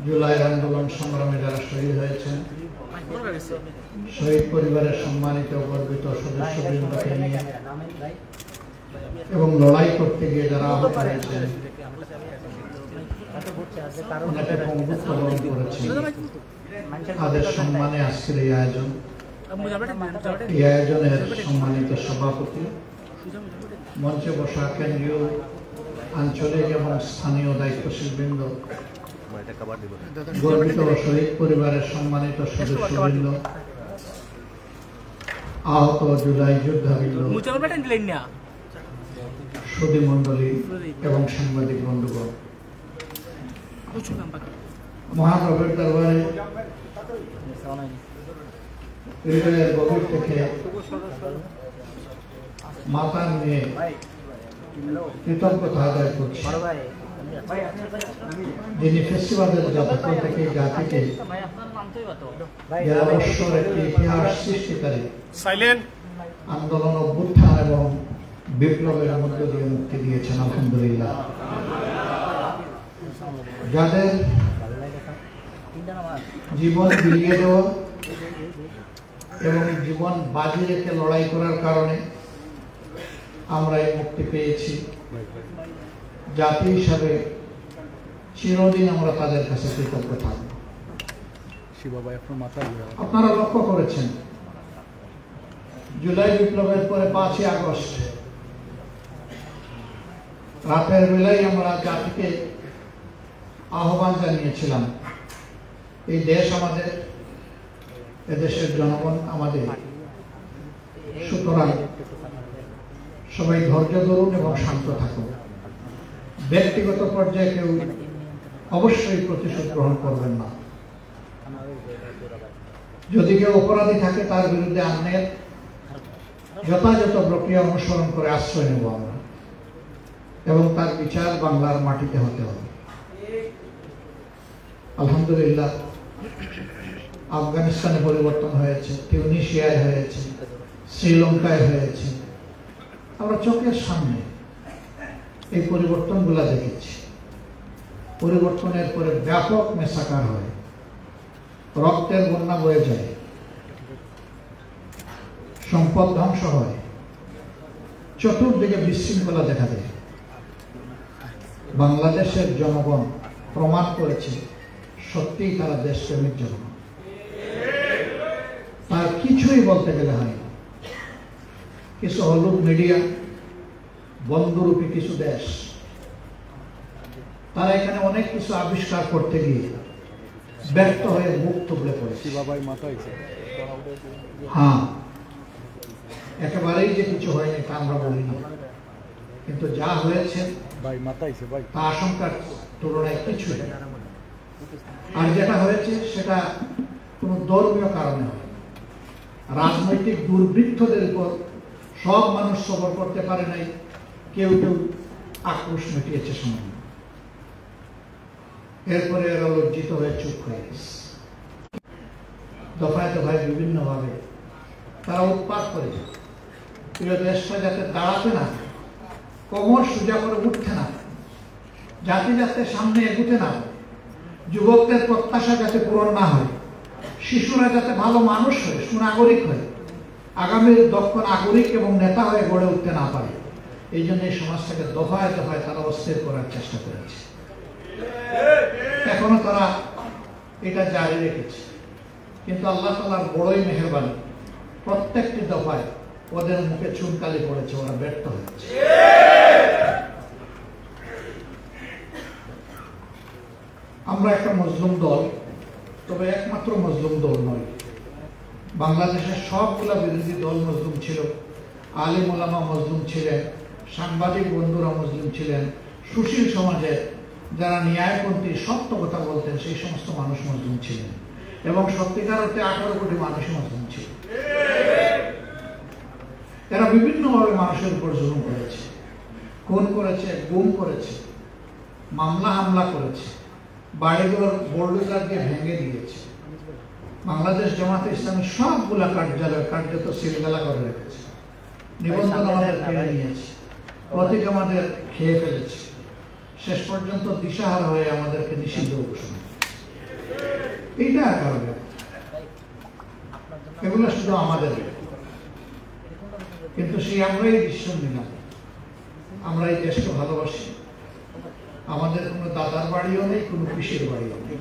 জুলাই আন্দোলন সংগ্রামে যারা শহীদ হয়েছেন, শহীদ পরিবারের সম্মানিত গর্বিত সদস্যবৃন্দকে নিয়ে এবং লড়াই করতে গিয়ে যারা আহত হয়েছেন, অনেকে পঙ্গুত্ব বরণ করেছেন, তাদের সম্মানে আজকের এই আয়োজন। এই আয়োজনের সম্মানিত সভাপতি, মঞ্চে বসা কেন্দ্রীয়, আঞ্চলিক এবং স্থানীয় দায়িত্বশীল বৃন্দ, গর্বিত শহীদ পরিবারের সম্মানিত সদস্যবৃন্দ, আহত জুলাই যোদ্ধাবৃন্দ, সুধী মণ্ডলী এবং সাংবাদিক বন্ধুগণ, মহাপ্রভুর দরবারে হৃদয়ের গভীর থেকে মাথা নিয়ে কৃতজ্ঞতা আদায় করছি, যিনি ফেস্টিভালের জাতক থেকে জাতিকে অবসর একটি ইতিহাস সৃষ্টিকারী আন্দোলন, অভ্যুত্থান এবং বিপ্লবের মধ্য দিয়ে মুক্তি দিয়েছেন। আলহামদুলিল্লাহ। যাদের জীবন বিলিয়ে দেওয়া এবং জীবন বাজি রেখে লড়াই করার কারণে আমরা এই মুক্তি পেয়েছি, জাতি হিসাবে চিরদিন আমরা তাদের কাছে কৃতজ্ঞ থাকব। আপনারা লক্ষ্য করেছেন, জুলাই বিপ্লবের পরে 5ই আগস্ট রাতের বেলায় আমরা জাতিকে আহ্বান জানিয়েছিলাম, এই দেশ আমাদের, এদেশের জনগণ আমাদের, সুতরাং সবাই ধৈর্য ধরুন এবং শান্ত থাকুন। ব্যক্তিগত পর্যায়ে কেউ অবশ্যই প্রতিশোধ গ্রহণ করবেন না। যদি কেউ অপরাধী থাকে তার বিরুদ্ধে আইনের যথাযথ প্রক্রিয়া অনুসরণ করে আশ্রয় নেব আমরা, এবং তার বিচার বাংলার মাটিতে হতে হবে। আলহামদুলিল্লাহ, আফগানিস্তানে পরিবর্তন হয়েছে, টিউনিশিয়ায় হয়েছে, শ্রীলঙ্কায় হয়েছে। আমরা চোখের সামনে এই পরিবর্তনগুলো দেখেছি। পরিবর্তনের পরে ব্যাপক মেসাকার হয়, রক্তের বন্যা বয়ে যায়, সম্পদ ধ্বংস হয়, চতুর্দিকে বিশৃঙ্খলা দেখা দেয়। বাংলাদেশের জনগণ প্রমাণ করেছে সত্যিই তারা দেশপ্রেমিক জনগণ। তার কিছুই বলতে গেলে হয় না। কিছু হলুদ মিডিয়া, বন্ধুরূপী কিছু দেশ, তারা এখানে অনেক কিছু আবিষ্কার করতে গিয়ে ব্যর্থ হয়ে মুখ থুবড়ে পড়েছে। হ্যাঁ, একেবারেই যে কিছু হয়নি তা আমরা বলি না, কিন্তু যা হয়েছে তা আশঙ্কার তুলনায় কিছুই। আর যেটা হয়েছে সেটা কোনো ধর্মীয় কারণে হয়, রাজনৈতিক দুর্বৃত্তদের উপর সব মানুষ সবর করতে পারে নাই, কেউ কেউ আক্রোশ মিটিয়েছে সামান্য। এরপরে এরা লজ্জিত হয়ে চুপ হয়ে গেছে। দফায় দফায় বিভিন্ন ভাবে তারা উৎপাত করে প্রিয় দেশটা যাতে দাঁড়াতে না, কোমর সোজা করে উঠতে না, জাতি যাতে সামনে এগুতে না, যুবকদের প্রত্যাশা যাতে পূরণ না হয়, শিশুরা যাতে ভালো মানুষ হয়, সুনাগরিক হয়, আগামীর দক্ষ নাগরিক এবং নেতা হয়ে গড়ে উঠতে না পারে, এই জন্য এই সমাজটাকে দফায় দফায় তারা অস্থির করার চেষ্টা করেছে। এখনো তারা এটা জারি রেখেছে, কিন্তু আল্লাহ তাআলার বড়ই মেহেরবানি, প্রত্যেকটি দফায় ওদের মুখে চুনকালি পড়েছে, ওরা ব্যর্থ হয়েছে। আমরা একটা মজলুম দল, তবে একমাত্র মজলুম দল নয়। বাংলাদেশের সবগুলা বিরোধী দল মজলুম ছিল, আলিম ওলামা মজলুম ছিলেন, সাংবাদিক বন্ধুরা মজলুম ছিলেন, সুশীল সমাজের যারা ন্যায়পন্থী সত্য কথা বলতেন সেই সমস্ত মানুষ মজলুম ছিলেন, এবং সত্যিকার অর্থে 18 কোটি মানুষ মজলুম ছিল। এরা বিভিন্নভাবে মানুষের উপর জুলুম করেছে, খুন করেছে, গুম করেছে, মামলা হামলা করেছে, বাড়িঘর বোল্ডোজার দিয়ে ভেঙে দিয়েছে। বাংলাদেশ জামাতে ইসলামী সবগুলা কার্যালয় কার্যত সিলগালা করে রেখেছে, নিবন্ধন আমাদের কেড়ে নিয়েছে, প্রতীক আমাদের খেয়ে ফেলেছে। শেষ পর্যন্ত দিশাহারা হয়ে আমাদেরকে নিষিদ্ধ ঘোষণা। এইটা কারণে এগুলো শুধু আমাদের, কিন্তু সেই আমরাই ডিসিশন নিলাম। আমরা এই দেশকে ভালোবাসি। আমাদের কোনো দাদার বাড়িও নেই, কোনো পিসির বাড়িও নেই।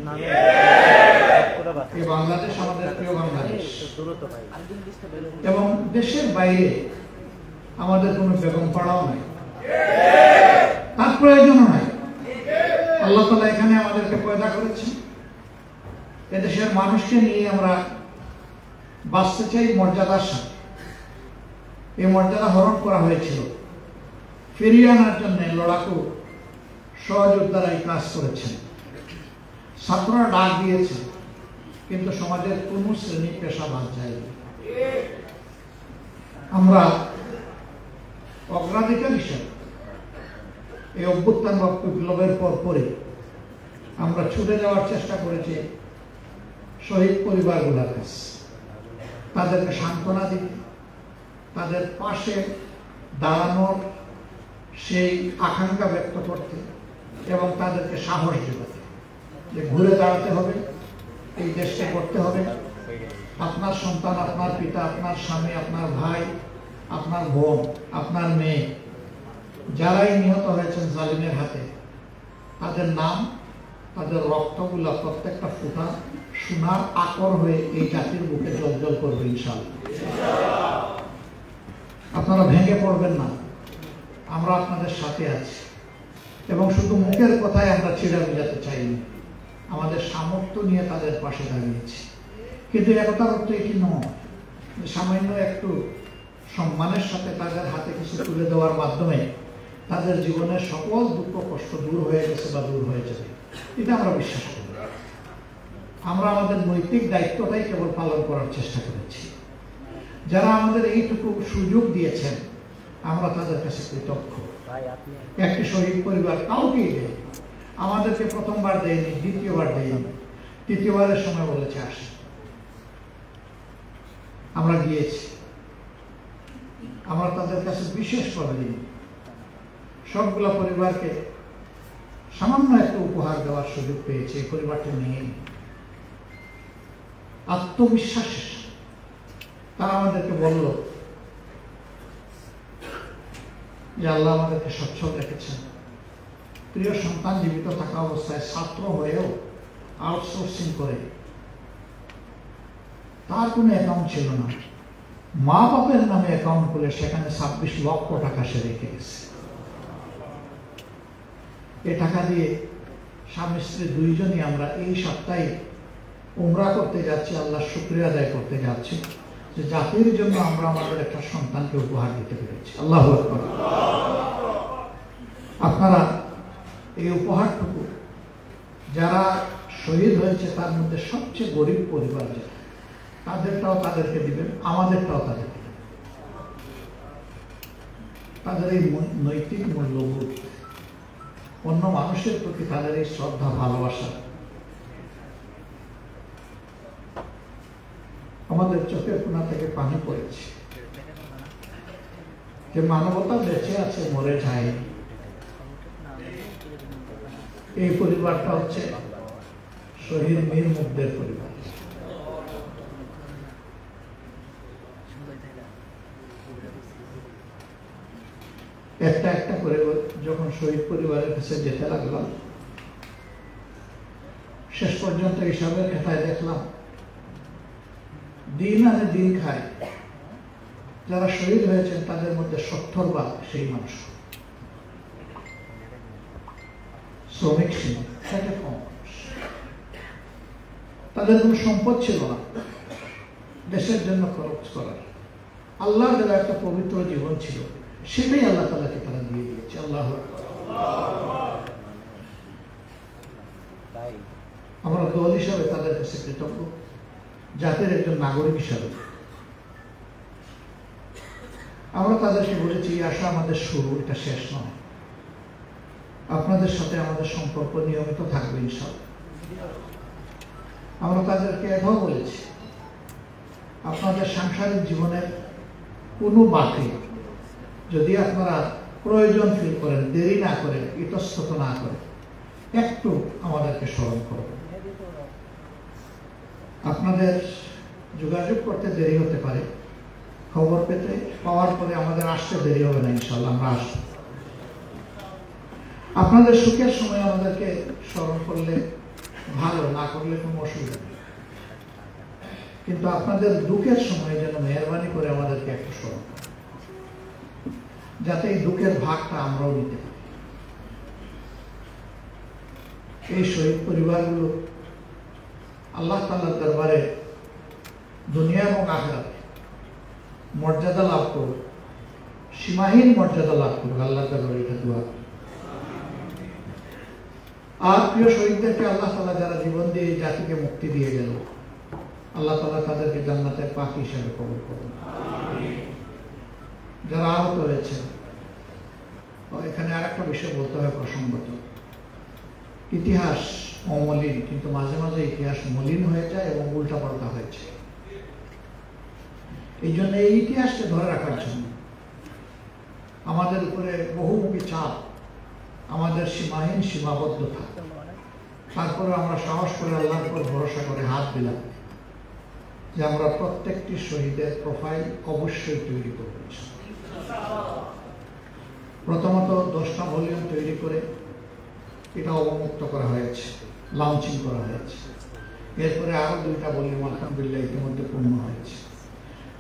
এই বাংলাদেশ আমাদের প্রিয় বাংলাদেশ, এবং দেশের বাইরে আমাদের কোনো বেগম পাড়াও নাই, তার প্রয়োজনও নাই। আল্লাহ তাআলা এখানে আমাদেরকে পয়দা করেছেন। এদেশের মানুষকে নিয়ে আমরা বাঁচতে চাই মর্যাদার সাথে। এই মর্যাদা হরণ করা হয়েছিল, ফিরিয়ে আনার জন্য লড়াকু সহযোদ্ধারা এই কাজ করেছেন। ছাত্ররা ডাক দিয়েছে, কিন্তু সমাজের কোন শ্রেণী পেশা বাদ যায়নি। আমরা অগ্রাধিকার হিসেবে এই অভ্যুত্থান বা বিপ্লবের পরে আমরা ছুটে যাওয়ার চেষ্টা করেছি শহীদ পরিবারগুলোর কাছে, তাদেরকে সান্ত্বনা দিতে, তাদের পাশে দাঁড়ানোর সেই আকাঙ্ক্ষা ব্যক্ত করতে এবং তাদেরকে সাহস যোগাতে যে ঘুরে দাঁড়াতে হবে, এই দেশকে করতে হবে। আপনার সন্তান, আপনার পিতা, আপনার স্বামী, আপনার ভাই, আপনার বোন, আপনার মেয়ে, যারাই নিহত হয়েছেন জালিমের হাতে, তাদের নাম, তাদের রক্তগুলা প্রত্যেকটা ফোঁটা সোনার আকর হয়ে এই জাতির বুকে জ্বলজ্বল করবে ইনশাআল্লাহ। আপনারা ভেঙে পড়বেন না, আমরা আপনাদের সাথে আছি। এবং শুধু মুখের কথায় আমরা ছিঁড়া বোঝাতে চাইনি, আমাদের সামর্থ্য নিয়ে তাদের পাশে দাঁড়িয়েছি। কিন্তু একতার অর্থ এটি নয় যে সামান্য একটু সম্মানের সাথে তাদের হাতে কিছু তুলে দেওয়ার মাধ্যমে তাদের জীবনের সকল দুঃখ কষ্ট দূর হয়ে গেছে বা দূর হয়ে যাবে, এটা আমরা বিশ্বাস করি। আমরা আমাদের নৈতিক দায়িত্বটাই কেবল পালন করার চেষ্টা করেছি। যারা আমাদের এইটুকু সুযোগ দিয়েছেন, আমরা তাদের কাছে কৃতজ্ঞ। একটি শহীদ পরিবার কাউকেই দেয়, আমাদেরকে প্রথমবার দেয়নি, দ্বিতীয়বার দেয়নি, তৃতীয়বারের সময় বলেছে আসে। আমরা গিয়েছি, আমরা তাদের কাছে বিশেষভাবে দিই। সবগুলা পরিবারকে সামান্য একটা উপহার দেওয়ার সুযোগ পেয়েছে। এই পরিবারটি নিয়ে আত্মবিশ্বাসের তারা আমাদেরকে বলল যে আল্লাহ আমাদেরকে সচ্ছল রেখেছেন। প্রিয় সন্তান জীবিত থাকা অবস্থায় ছাত্র হয়েও আউটসোর্সিং করে, তার কোনো অ্যাকাউন্ট ছিল না, মা বাপের নামে অ্যাকাউন্ট খুলে সেখানে 26 লক্ষ টাকা সে রেখে গেছে। এই টাকা দিয়ে স্বামী স্ত্রী দুইজনই আমরা এই সপ্তাহে উমরা করতে যাচ্ছি, আল্লাহ শুকরিয়া আদায় করতে যাচ্ছি যে জাতির জন্য আমরা আমাদের একটা সন্তানকে উপহার দিতে পেরেছি। আল্লাহু আকবার। আপনারা এই উপহারটুকু যারা শহীদ হয়েছে তার মধ্যে সবচেয়ে গরিব পরিবার যারা, তাদেরটাও তাদেরকে দিবেন, আমাদেরটাও তাদেরকে দিবেন। তাদের এই নৈতিক মূল্যবোধ, অন্য মানুষের প্রতি তাদের এই শ্রদ্ধা, ভালোবাসা আমাদের চোখের কোণা থেকে পানি পড়েছে যে মানবতা বেঁচে আছে, মরে যায়। এই পরিবারটা হচ্ছে শহীদ মীর মুগ্ধের পরিবার। একটা একটা করে যখন শহীদ পরিবারের কাছে যেতে লাগলাম, শেষ পর্যন্ত হিসাবের খাতায় দেখলাম দিন আনে দিন খায় যারা শহীদ হয়েছেন তাদের মধ্যে 70 সেই মানুষ শ্রমিক ছিল, সেটা কম। তাদের কোনো সম্পদ ছিল না দেশের জন্য খরচ করার, আল্লাহর দেওয়া একটা পবিত্র জীবন ছিল, সেটাই আল্লাহ তাআলাকে তারা দিয়ে দিয়েছে। আল্লাহু আকবার। আমরা দল হিসাবে তাদের কাছে কৃতজ্ঞ, জাতির একজন নাগরিক হিসাবে আমরা তাদেরকে বলেছি এই আশা আমাদের শুরু, এটা শেষ নয়। আপনাদের সাথে আমাদের সম্পর্ক নিয়মিত থাকবে ইনশাআল্লাহ। আমরা তাদেরকে এটাও বলেছি আপনাদের সাংসারিক জীবনের কোনো বাকি যদি আপনারা প্রয়োজন ফিল করেন, দেরি না করেন, ইতস্তত না করেন, একটু আমাদেরকে স্মরণ করবেন। আপনাদের যোগাযোগ করতে দেরি হতে পারে, খবর পাওয়ার পরে আমাদের আসতে দেরি হবে না, ইনশাআল্লাহ আমরা আসবো। আপনাদের সুখের সময় আমাদেরকে স্মরণ করলে ভালো, না করলে কোনো অসুবিধা নেই, কিন্তু আপনাদের দুঃখের সময় যেন মেহরবানি করে আমাদেরকে একটু স্মরণ করেন, যাতে এই দুঃখের ভাগটা আমরাও নিতে পারি। এই শহীদ পরিবারগুলো আল্লাহ তাআলার দরবারে দুনিয়া এবং আখিরাতে মর্যাদা লাভ করুক, সীমাহীন মর্যাদা লাভ করুক, আল্লাহর দরবারে এটা দোয়া। আর প্রিয় শহীদদেরকে আল্লাহ তাআলা যারা জীবন দিয়ে এই জাতিকে মুক্তি দিয়ে গেল, আল্লাহ তাআলা তাদেরকে জান্নাতের পাখি হিসেবে কবুল করুন। যারা আহত হয়েছেন, এখানে আর একটা বিষয় বলতে হয় প্রসঙ্গত, ইতিহাস অমলিন, কিন্তু মাঝে মাঝে ইতিহাস মলিন হয়ে যায় এবং উল্টাপাল্টা হয়েছে। এই জন্য এই ইতিহাসকে ধরে রাখার জন্য আমাদের উপরে বহুমুখী চাপ, আমাদের সীমাহীন সীমাবদ্ধতা, তারপরে আমরা সাহস করে আল্লাহর উপর ভরসা করে হাত দিলাম যে আমরা প্রত্যেকটি শহীদের প্রোফাইল অবশ্যই তৈরি করব। প্রথমত 10টা ভলিউম তৈরি করে এটা অবমুক্ত করা হয়েছে, লঞ্চিং করা হয়েছে। এরপরে আরো 2টা ভলিউম আলহামদুলিল্লাহ ইতিমধ্যে পূর্ণ হয়েছে।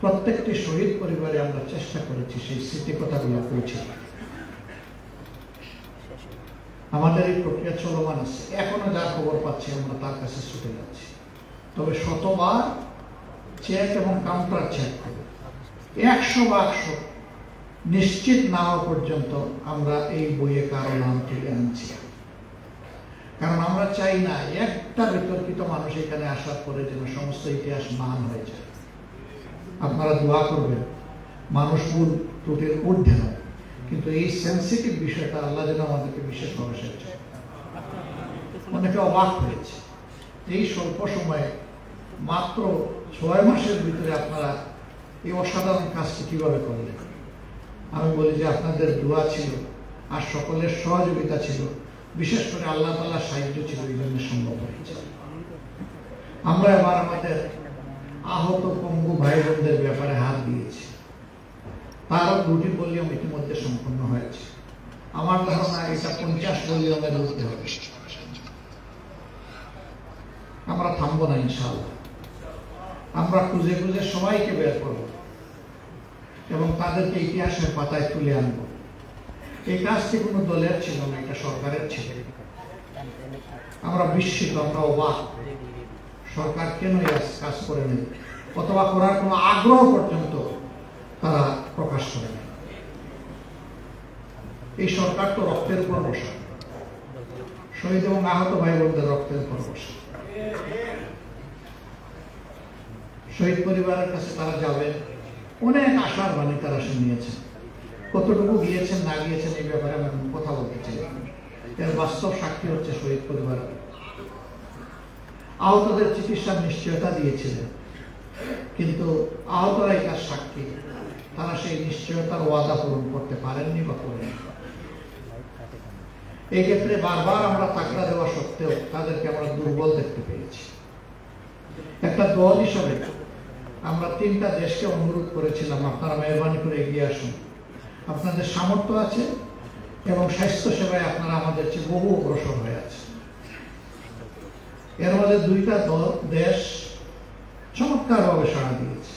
প্রত্যেকটি শহীদ পরিবারে আমরা চেষ্টা করেছি সেই স্মৃতিকথাগুলো পৌঁছে। আমাদের এই প্রক্রিয়া চলমান আছে, এখনো যা খবর পাচ্ছি আমরা তার কাছে ছুটে যাচ্ছি। তবে শতবার চেক এবং কাউন্টার চেক করব, 100% নিশ্চিত না হওয়া পর্যন্ত আমরা এই বইয়ে কারো নাম তুলে আনছি। কারণ আমরা চাই না একটা বিতর্কিত মানুষ এখানে আসার পরে যেন সমস্ত ইতিহাস মান হয়ে যায়। আপনারা দোয়া করবেন মানুষ ভুল ত্রুটির ঊর্ধ্বে নয়, কিন্তু এই সেন্সিটিভ বিষয়টা আল্লাহ যেন আমাদেরকে বিশেষভাবে সাহায্য করে। অনেকে অবাক হয়েছে এই স্বল্প সময়ে মাত্র 6 মাসের ভিতরে আপনারা এই অসাধারণ কাজটি কিভাবে করলেন। আমি বলি যে আপনাদের দোয়া ছিল আর সকলের সহযোগিতা ছিল, বিশেষ করে আল্লাহ তাআলার সাহায্য ছিল, এই জন্য সম্ভব হয়েছে। আমরা এবার আমাদের আহত পঙ্গু ভাই বোনদের ব্যাপারে হাত দিয়েছি, তারও 2টি ভলিউম ইতিমধ্যে সম্পন্ন হয়েছে। আমার ধারণা এটা 50 ভলিউমের উঠতে হবে। আমরা থামবো না ইনশাআল্লাহ, আমরা খুঁজে খুঁজে সবাইকে বের করব এবং তাদেরকে ইতিহাসের পাতায় তুলে আনবো। এই কাজটি কোনো দলের ছিল না, এটা সরকারের ছিল। আমরা বিস্মিত, আমরা অবাক, সরকার কেন এই কাজ করে নেই অথবা করার কোনো আগ্রহ পর্যন্ত তারা প্রকাশ করে না। এই সরকার তো রক্তের উপর বসা, শহীদ এবং আহত ভাই বোনদের রক্তের উপর বসা। শহীদ পরিবারের কাছে তারা যাবেন, অনেক আশার বাণী তারা শুনিয়েছেন। কতটুকু গিয়েছেন না গিয়েছেন এই ব্যাপারে আমি কথা বলতে চাই। এর বাস্তব সাক্ষী হচ্ছে শহীদ পরিবার। আহতদের চিকিৎসার নিশ্চয়তা দিয়েছিলেন, কিন্তু আহতরাই তার সাক্ষী, তারা সেই নিশ্চয়তার ওয়াদা পূরণ করতে পারেননি বা করেননি। এই ক্ষেত্রে বারবার আমরা তাকড়া দেওয়া সত্ত্বেও তাদেরকে আমরা দুর্বল দেখতে পেয়েছি। একটা দল হিসাবে আমরা 3টা দেশকে অনুরোধ করেছিলাম, আপনারা মেহরবানি করে এগিয়ে আসুন। আপনাদের সামর্থ্য আছে এবং স্বাস্থ্য সেবায় আপনারা আমাদের চেয়ে বহু অগ্রসর হয়ে আছে। এর মধ্যে 2টা দেশ চমৎকারভাবে সাড়া দিয়েছে।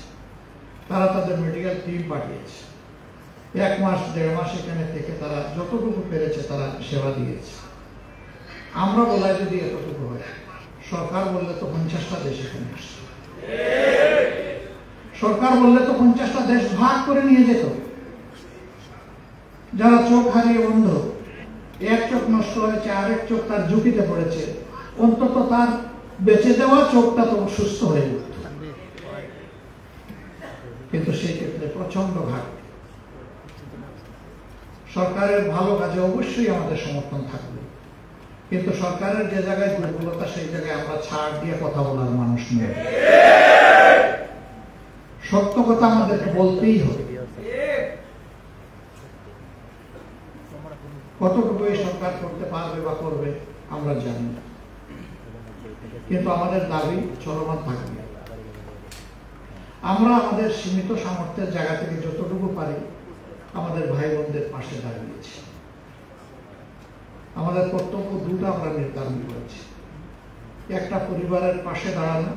তারা তাদের মেডিকেল টিম পাঠিয়েছে, 1 মাস 1.5 মাস এখানে থেকে তারা যতটুকু পেরেছে তারা সেবা দিয়েছে। আমরা বলাই যদি এতটুকু হয়, সরকার বললে তো 50টা দেশ এখানে আসছে। সরকার বললে তো 50টা দেশ ভাগ করে নিয়ে যেত। যারা চোখ হারিয়ে অন্ধ, এক চোখ নষ্ট হয়েছে, আরেক চোখ তার ঝুঁকিতে পড়েছে, অন্তত তার বেঁচে দেওয়া চোখটা তো সুস্থ হয়ে যেত। কিন্তু সেই ক্ষেত্রে প্রচন্ড ঘাটতি। সরকারের ভালো কাজে অবশ্যই আমাদের সমর্থন থাকবে, কিন্তু সরকারের যে জায়গায় দুর্বলতা সেই জায়গায় আমরা ছাড় দিয়ে কথা বলার মানুষ নয়। সত্য কথা আমাদেরকে বলতেই হবে। কতটুকু এই সরকার করতে পারবে বা করবে আমরা জানি না, কিন্তু আমাদের দাবি চলমান থাকবে। আমরা আমাদের সীমিত সামর্থ্যের জায়গা থেকে যতটুকু পারি আমাদের ভাই বোনদের পাশে দাঁড়িয়েছি। আমাদের কর্তব্য দুটো আমরা নির্ধারণ করেছি, একটা পরিবারের পাশে দাঁড়ানো,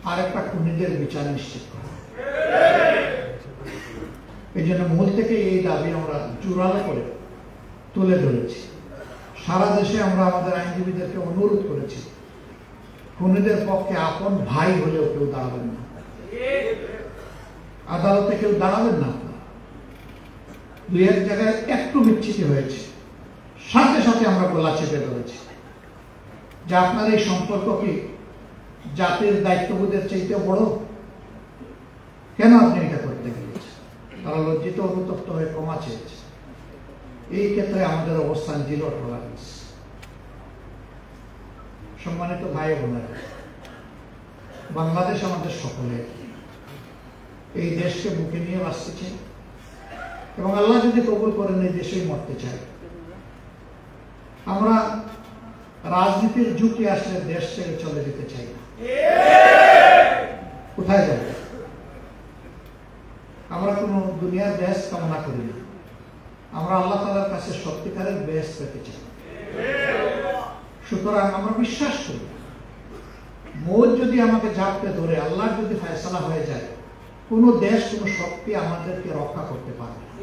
আর একটা খুনিদের বিচার নিশ্চিত করা। এই জন্য মূল থেকে এই দাবি আমরা জোরালো করে তুলে ধরেছি। সারা দেশে আমরা আমাদের আইনজীবীদেরকে অনুরোধ করেছি, খুনিদের পক্ষে আপন ভাই হলেও কেউ দাঁড়াবেন না, আদালতে কেউ দাঁড়াবেন না। দুই এক জায়গায় একটু বিচ্ছিন্ন হয়েছে, সাথে সাথে আমরা গলা চেপে ধরেছি যে আপনার এই সম্পর্ক কি জাতির দায়িত্ববোধের চাইতে বড়? কেন আপনি এটা করতে গিয়েছেন? তারা লজ্জিত অনুতপ্ত হয়ে ক্ষমা চেয়েছে। এই ক্ষেত্রে আমাদের অবস্থান জিরো টলারেন্স। সম্মানিত ভাই বোনেরা, বাংলাদেশ আমাদের সকলের, এই দেশকে বুকে নিয়ে বাঁচতেছে এবং আল্লাহ যদি কবুল করেন এই দেশেই মরতে চাই। আমরা রাজনীতির ঝুঁকি আসলে দেশ ছেড়ে চলে যেতে চাই না। কোথায় যাব? আমরা কোনো দুনিয়ার বেহেশত কামনা করি না, আমরা আল্লাহ তাআলার কাছে সত্যিকারের বেহেশত পেতে চাই। সুতরাং আমরা বিশ্বাস করি মৌত যদি আমাকে ঝাঁপতে ধরে, আল্লাহর যদি ফয়সালা হয়ে যায়, কোন দেশ কোন শক্তি আমাদেরকে রক্ষা করতে পারবে না।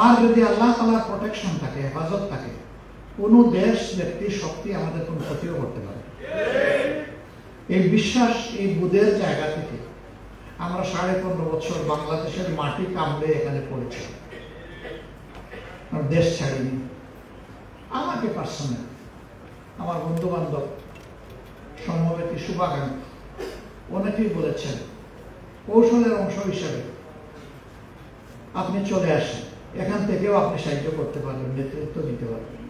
আর যদি আল্লাহ তাআলার প্রোটেকশন থাকে, হেফাজত থাকে, কোন দেশ ব্যক্তি শক্তি আমাদের কোন ক্ষতিও করতে পারে। এই বিশ্বাস, এই বুধের জায়গা থেকে আমরা 15.5 বছর বাংলাদেশের মাটি কামড়ে এখানে পড়েছি, দেশ ছাড়িনি। আমাকে পার্সোনাল, আমার বন্ধু বান্ধব, সমবেতী, শুভাকাঙ্ক্ষী অনেকেই বলেছেন কৌশলের অংশ হিসাবে আপনি চলে আসেন, এখান থেকেও আপনি সাহায্য করতে পারবেন, নেতৃত্ব দিতে পারবেন।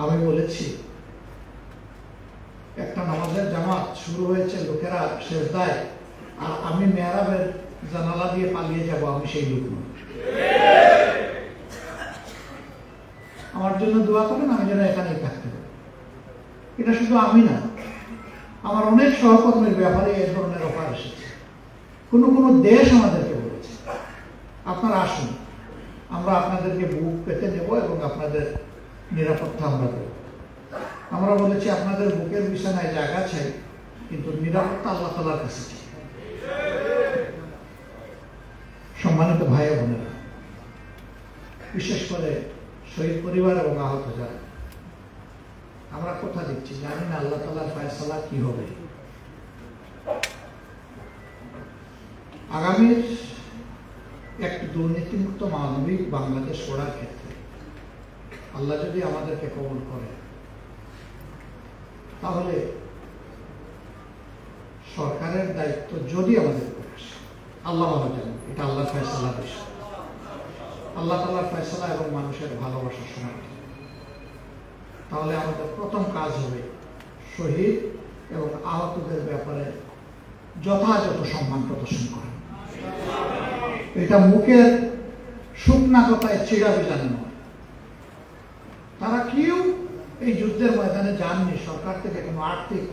আমি বলেছি একটা নামাজের জামাত শুরু হয়েছে, লোকেরা সেজদায়, আর আমি মেহরাবের জানালা দিয়ে পালিয়ে যাব, আমি সেই লোক নই। আমার জন্য দোয়া করেন, আমি যেন এখানেই থাকতে পারি। এটা শুধু আমি না, আমার অনেক সহকর্মীর ব্যাপারে এ ধরনের অফার এসেছে। কোনো কোনো দেশ আমাদেরকে বলেছে আপনারা আসুন, আমরা আপনাদেরকে বুক পেতে নেব এবং আপনাদের নিরাপত্তা আমরা দেব। আমরা বলেছি আপনাদের বুকের বিছানায় জায়গা চাই, কিন্তু নিরাপত্তা আল্লাহ তাআলার কাছে চাই। সম্মানিত ভাই বোনেরা, বিশেষ করে শহীদ পরিবার এবং আহত যারা, আমরা কথা দিচ্ছি, জানি না আল্লাহ তাআলার ফয়সালা কি হবে। আগামীর একটি দুর্নীতিমুক্ত মানবিক বাংলাদেশ গড়ার ক্ষেত্রে আল্লাহ যদি আমাদেরকে কবুল করে, তাহলে সরকারের দায়িত্ব যদি আমাদের উপরে আসে, আল্লাহ ভালো জানেন, এটা আল্লাহর ফয়সালার বিষয়। আল্লাহ তাআলার ফয়সালা এবং মানুষের ভালোবাসার সময়, তাহলে আমাদের প্রথম কাজ হবে শহীদ এবং আহতদের ব্যাপারে যথাযথ সম্মান প্রদর্শন করা। এটা মুখের শুকনা কথায় চিড়া বিলানো নয়। তারা কেউ এই যুদ্ধের ময়দানে যাননি সরকার থেকে কোনো আর্থিক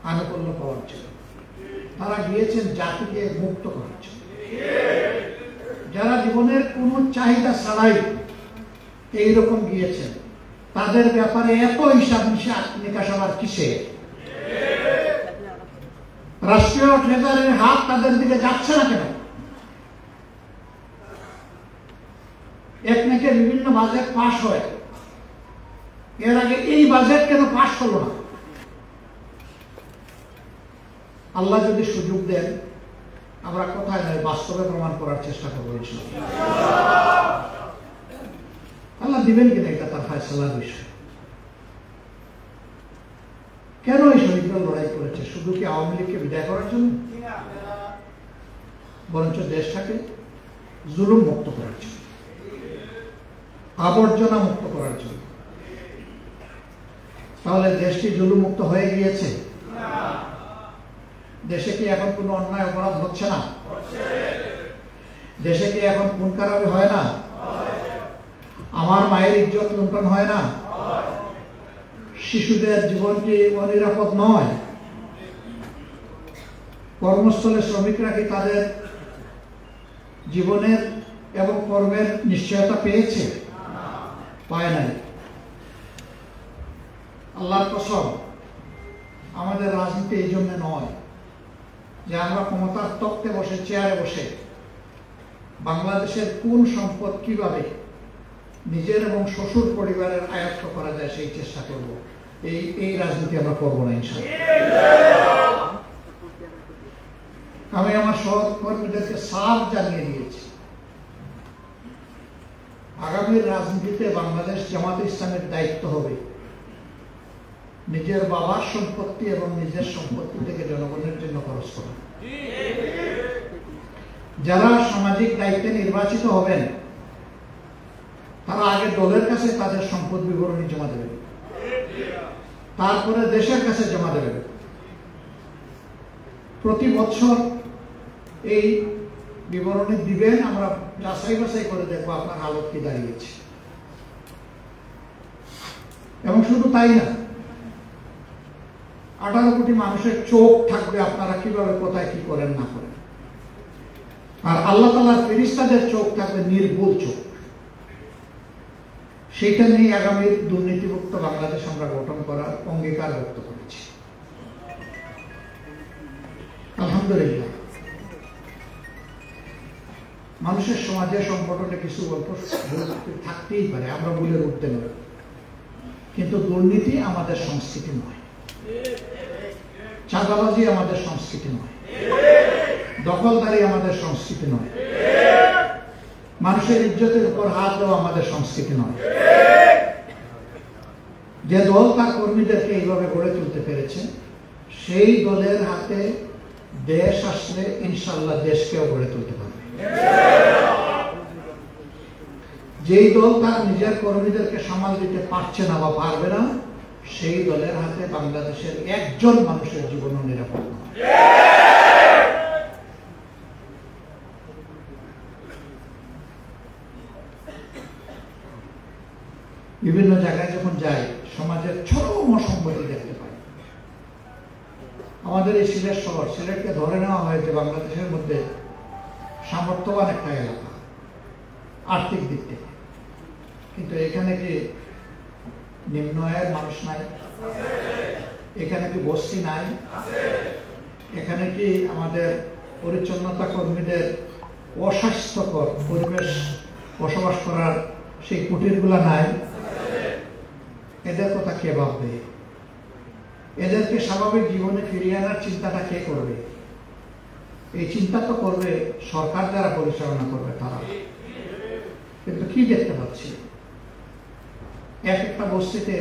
আনুকূল্য পাওয়ার জন্য, তারা গিয়েছেন জাতিকে মুক্ত করার জন্য। যারা জীবনের কোনো চাহিদা ছাড়াই এইরকম গিয়েছেন, তাদের ব্যাপারে এত হিসাব নিকাশ আবার কিসে? রাষ্ট্রীয় ট্রেজারের হাত তাদের দিকে যাচ্ছে না কেন? একদিকে বিভিন্ন বাজেট পাশ হয়, এর আগে এই বাজেট কেন পাশ হলো না? আল্লাহ যদি সুযোগ দেন, আমরা কোথায় নয় বাস্তবে প্রমাণ করার চেষ্টা করবো ইনশাআল্লাহ। আল্লাহ দিবেন কিনা এটা তার ফয়সালার বিষয়। কেন এই শহীদরা লড়াই করেছে? শুধু কি আওয়ামী লীগকে বিদায় করার জন্য? বরঞ্চ দেশটাকে জুলুম মুক্ত করার জন্য, আবর্জনা মুক্ত করার জন্য। তাহলে দেশটি জুলুম মুক্ত হয়ে গিয়েছে? দেশে কি এখন কোনো অন্যায় অপরাধ হচ্ছে না? দেশে কি এখন খুন খারাপি হয় না? আমার মায়ের ইজ্জত লুণ্ঠন হয় না? শিশুদের জীবন কি অনিরাপদ নয়? কর্মস্থলে শ্রমিকরা কি তাদের জীবনের এবং কর্মের নিশ্চয়তা পেয়েছে? পায় নাই। আল্লাহর কসম, আমাদের রাজনীতি এই জন্য নয় যে আমরা ক্ষমতার তক্তে বসে, চেয়ারে বসে বাংলাদেশের কোন সম্পদ কিভাবে নিজের এবং শ্বশুর পরিবারের আয়ত্ত করা যায় সেই চেষ্টা করব। এই রাজনীতি আমরা করবো না ইনশাআল্লাহ। আমি আমার সহকর্মীদেরকে সাফ জানিয়ে দিয়েছি, আগামীর রাজনীতিতে বাংলাদেশ জামাতে ইসলামের দায়িত্ব হবে নিজের বাবার সম্পত্তি এবং নিজের সম্পত্তি থেকে জনগণের জন্য খরচ করা। যারা সামাজিক দায়িত্বে নির্বাচিত হবেন তারা আগে দলের কাছে তাদের সম্পদ বিবরণী জমা দেবেন, তারপরে দেশের কাছে জমা দেবেন। প্রতি বছর এই বিবরণী দিবেন, আমরা যাচাই বাছাই করে দেখবো আপনার হালত কি দাঁড়িয়েছে। এবং শুধু তাই না, 18 কোটি মানুষের চোখ থাকবে আপনারা কিভাবে কোথায় কি করেন না করেন। আর আল্লাহ তাআলার ফেরেশতাদের চোখ থাকবে নির্ভুল চোখ। সেইটা নিয়ে আগামী দুর্নীতিমুক্ত বাংলাদেশ আমরা গঠন করার অঙ্গীকার ব্যক্ত করেছি। আলহামদুলিল্লাহ, মানুষের সমাজের সংগঠনে কিছু গল্প থাকতেই পারে, আমরা ভুলে উঠতে পারি, কিন্তু দুর্নীতি আমাদের সংস্কৃতি নয়, চাঁদাবাজি আমাদের সংস্কৃতি নয়, দখলদারি আমাদের সংস্কৃতি নয়, মানুষের ইজ্জতের উপর হাত দেওয়া আমাদের সংস্কৃতি নয়। যে দল তার কর্মীদেরকে এইভাবে গড়ে তুলতে পেরেছে, সেই দলের হাতে দেশ আসলে ইনশাআল্লাহ দেশকেও গড়ে তুলতে পারবে। যেই দল তার নিজের কর্মীদেরকে সামাল দিতে পারছে না বা পারবে না, সেই দলের হাতে বাংলাদেশের একজন মানুষের জীবনও নিরাপদ নয়। বিভিন্ন জায়গায় যখন যাই, সমাজের চরম অসঙ্গতি দেখতে পাই। আমাদের এই সিলেট শহর, সিলেটকে ধরে নেওয়া হয়েছে বাংলাদেশের মধ্যে সামর্থ্যবান একটা এলাকা আর্থিক দিক থেকে, কিন্তু এখানে কি নিম্ন আয়ের মানুষ নাই? এখানে কি বস্তি নাই? এখানে কি আমাদের পরিচ্ছন্নতা কর্মীদের অস্বাস্থ্যকর পরিবেশ বসবাস করার সেই কুটিরগুলা নাই? এদের কথা কে ভাববে? এদেরকে স্বাভাবিক জীবনে ফিরিয়ে আনার চিন্তাটা কে করবে? এই চিন্তা তো করবে সরকার যারা পরিচালনা করবে তারা। কিন্তু কি দেখতে পাচ্ছি, একটা বস্তিতে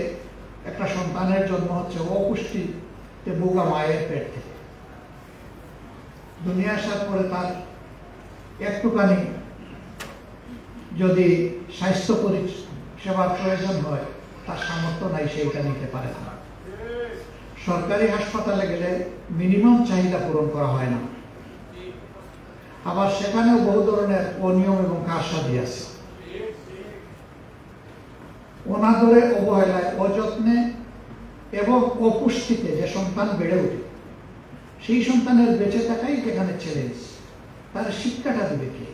একটা সন্তানের জন্ম হচ্ছে অপুষ্টিতে ভোগা মায়ের পেট থেকে। দুনিয়া আসার পরে তার একটুখানি যদি স্বাস্থ্য পরিষেবার প্রয়োজন হয়, তার সামর্থ্য নাই, সেইটা নিতে পারে না। সরকারি হাসপাতালে গেলে মিনিমাম চাহিদা পূরণ করা হয় না, আবার সেখানেও বহু ধরনের অনিয়ম এবং কারসাজি আছে। অনাদরে, অবহেলায়, অযত্নে এবং অপুষ্টিতে যে সন্তান বেড়ে ওঠে, সেই সন্তানের বেঁচে থাকাই যেখানে চ্যালেঞ্জ, তার শিক্ষাটা দিবে কে?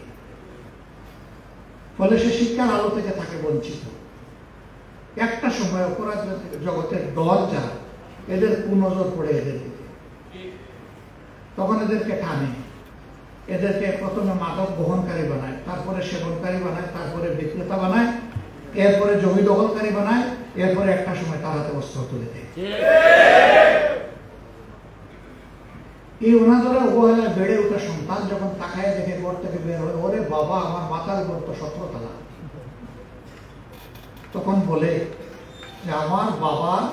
ফলে সে শিক্ষার আলো থেকে থাকে বঞ্চিত। একটা সময় অপরাধ জগতের দল যারা, এদের কুনজর পড়ে এদের দিকে, তখন এদেরকে টানে, এদেরকে প্রথমে মাদক বহনকারী বানায়, তারপরে সেবনকারী বানায়, তারপরে বিক্রেতা বানায়, এরপরে জমি দখলকারী বানায়, এরপরে একটা সময় তার হাতে অস্ত্র তুলে দেয়। এই অনাদরে অবহেলায় বেড়ে ওঠা সন্তান যখন তাকায় দেখে ঘর থেকে বের হয়, ওরে বাবা, আমার মাথার উপর তো 17 তলা, তখন বলে যে আমার বাবার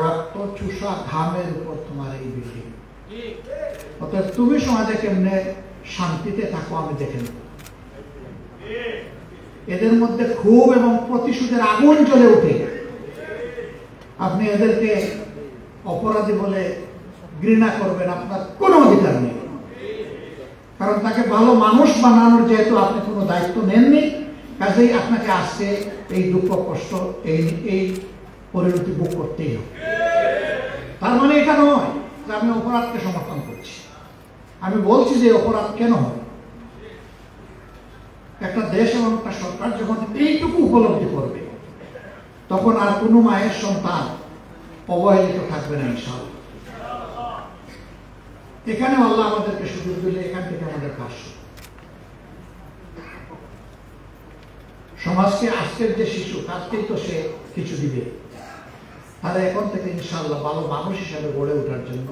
রক্ত চুষা ঘামের উপর তোমার এই বিল্ডিং, অতএব তুমি সমাজে কেমনে শান্তিতে থাকো আমি দেখে নেব। এদের মধ্যে ক্ষোভ এবং প্রতিশোধের আগুন জ্বলে ওঠে। আপনি এদেরকে অপরাধী বলে ঘৃণা করবেন, আপনার কোনো অধিকার নেই, কারণ তাকে ভালো মানুষ বানানোর যেহেতু আপনি কোনো দায়িত্ব নেননি, কাজেই আপনাকে আজকে এই দুঃখ কষ্ট এই পরিণতি ভোগ করতেই হবে। তার মানে এটা নয় যে আমি অপরাধকে সমর্থন করছি। আমি বলছি যে অপরাধ কেন হয়। একটা দেশ এবং একটা সরকার যখন এইটুকু উপলব্ধি করবে, তখন আর কোনো মায়ের সন্তান অবহেলিত থাকবে না ইনশাআল্লাহ। এখানে আল্লাহ আমাদেরকে সুযোগ দিলে এখান থেকে আমাদের কাজ। সমাজকে আজকের যে শিশু, আজকেই তো সে কিছু দিবে, তাহলে এখন থেকে ইনশাআল্লাহ ভালো মানুষ হিসাবে গড়ে ওঠার জন্য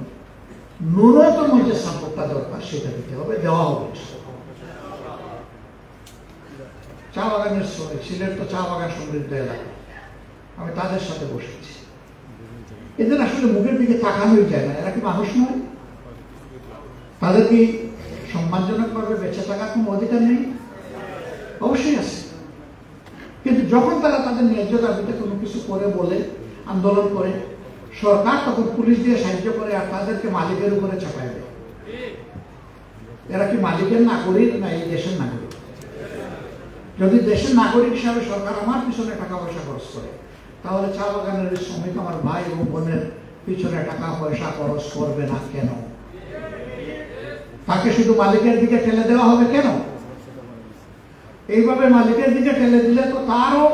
ন্যূনতম যে সাপোর্টটা দরকার সেটা দিতে হবে, দেওয়া হবে। চা বাগানের শ্রমিক, সিলেট তো চা বাগান সমৃদ্ধ এলাকা, আমি তাদের সাথে বসেছি। এদের আসলে মুখের দিকে তাকানোই যায় না। এরা কি মানুষ নয়? তাদের কি সম্মানজনকভাবে বেঁচে থাকার কোনো অধিকার নেই? অবশ্যই আছে। কিন্তু যখন তারা তাদের ন্যায্য দাবিতে কোনো কিছু করে বলে, আন্দোলন করে, সরকার তখন পুলিশ দিয়ে সাহায্য করে আর তাদেরকে মালিকের উপরে চাপায় দেয়। এরা কি মালিকের নাগরিক না এই দেশের নাগরিক? যদি দেশের নাগরিক হিসাবে সরকার আমার পিছনে টাকা পয়সা খরচ করে, তাহলে চা বাগানের শ্রমিক আমার ভাই এবং বোনের পিছনে টাকা পয়সা খরচ করবে না কেন? তাকে শুধু মালিকের দিকে ঠেলে দেওয়া হবে কেন? এইভাবে মালিকের দিকে ঠেলে দিলে তো তারও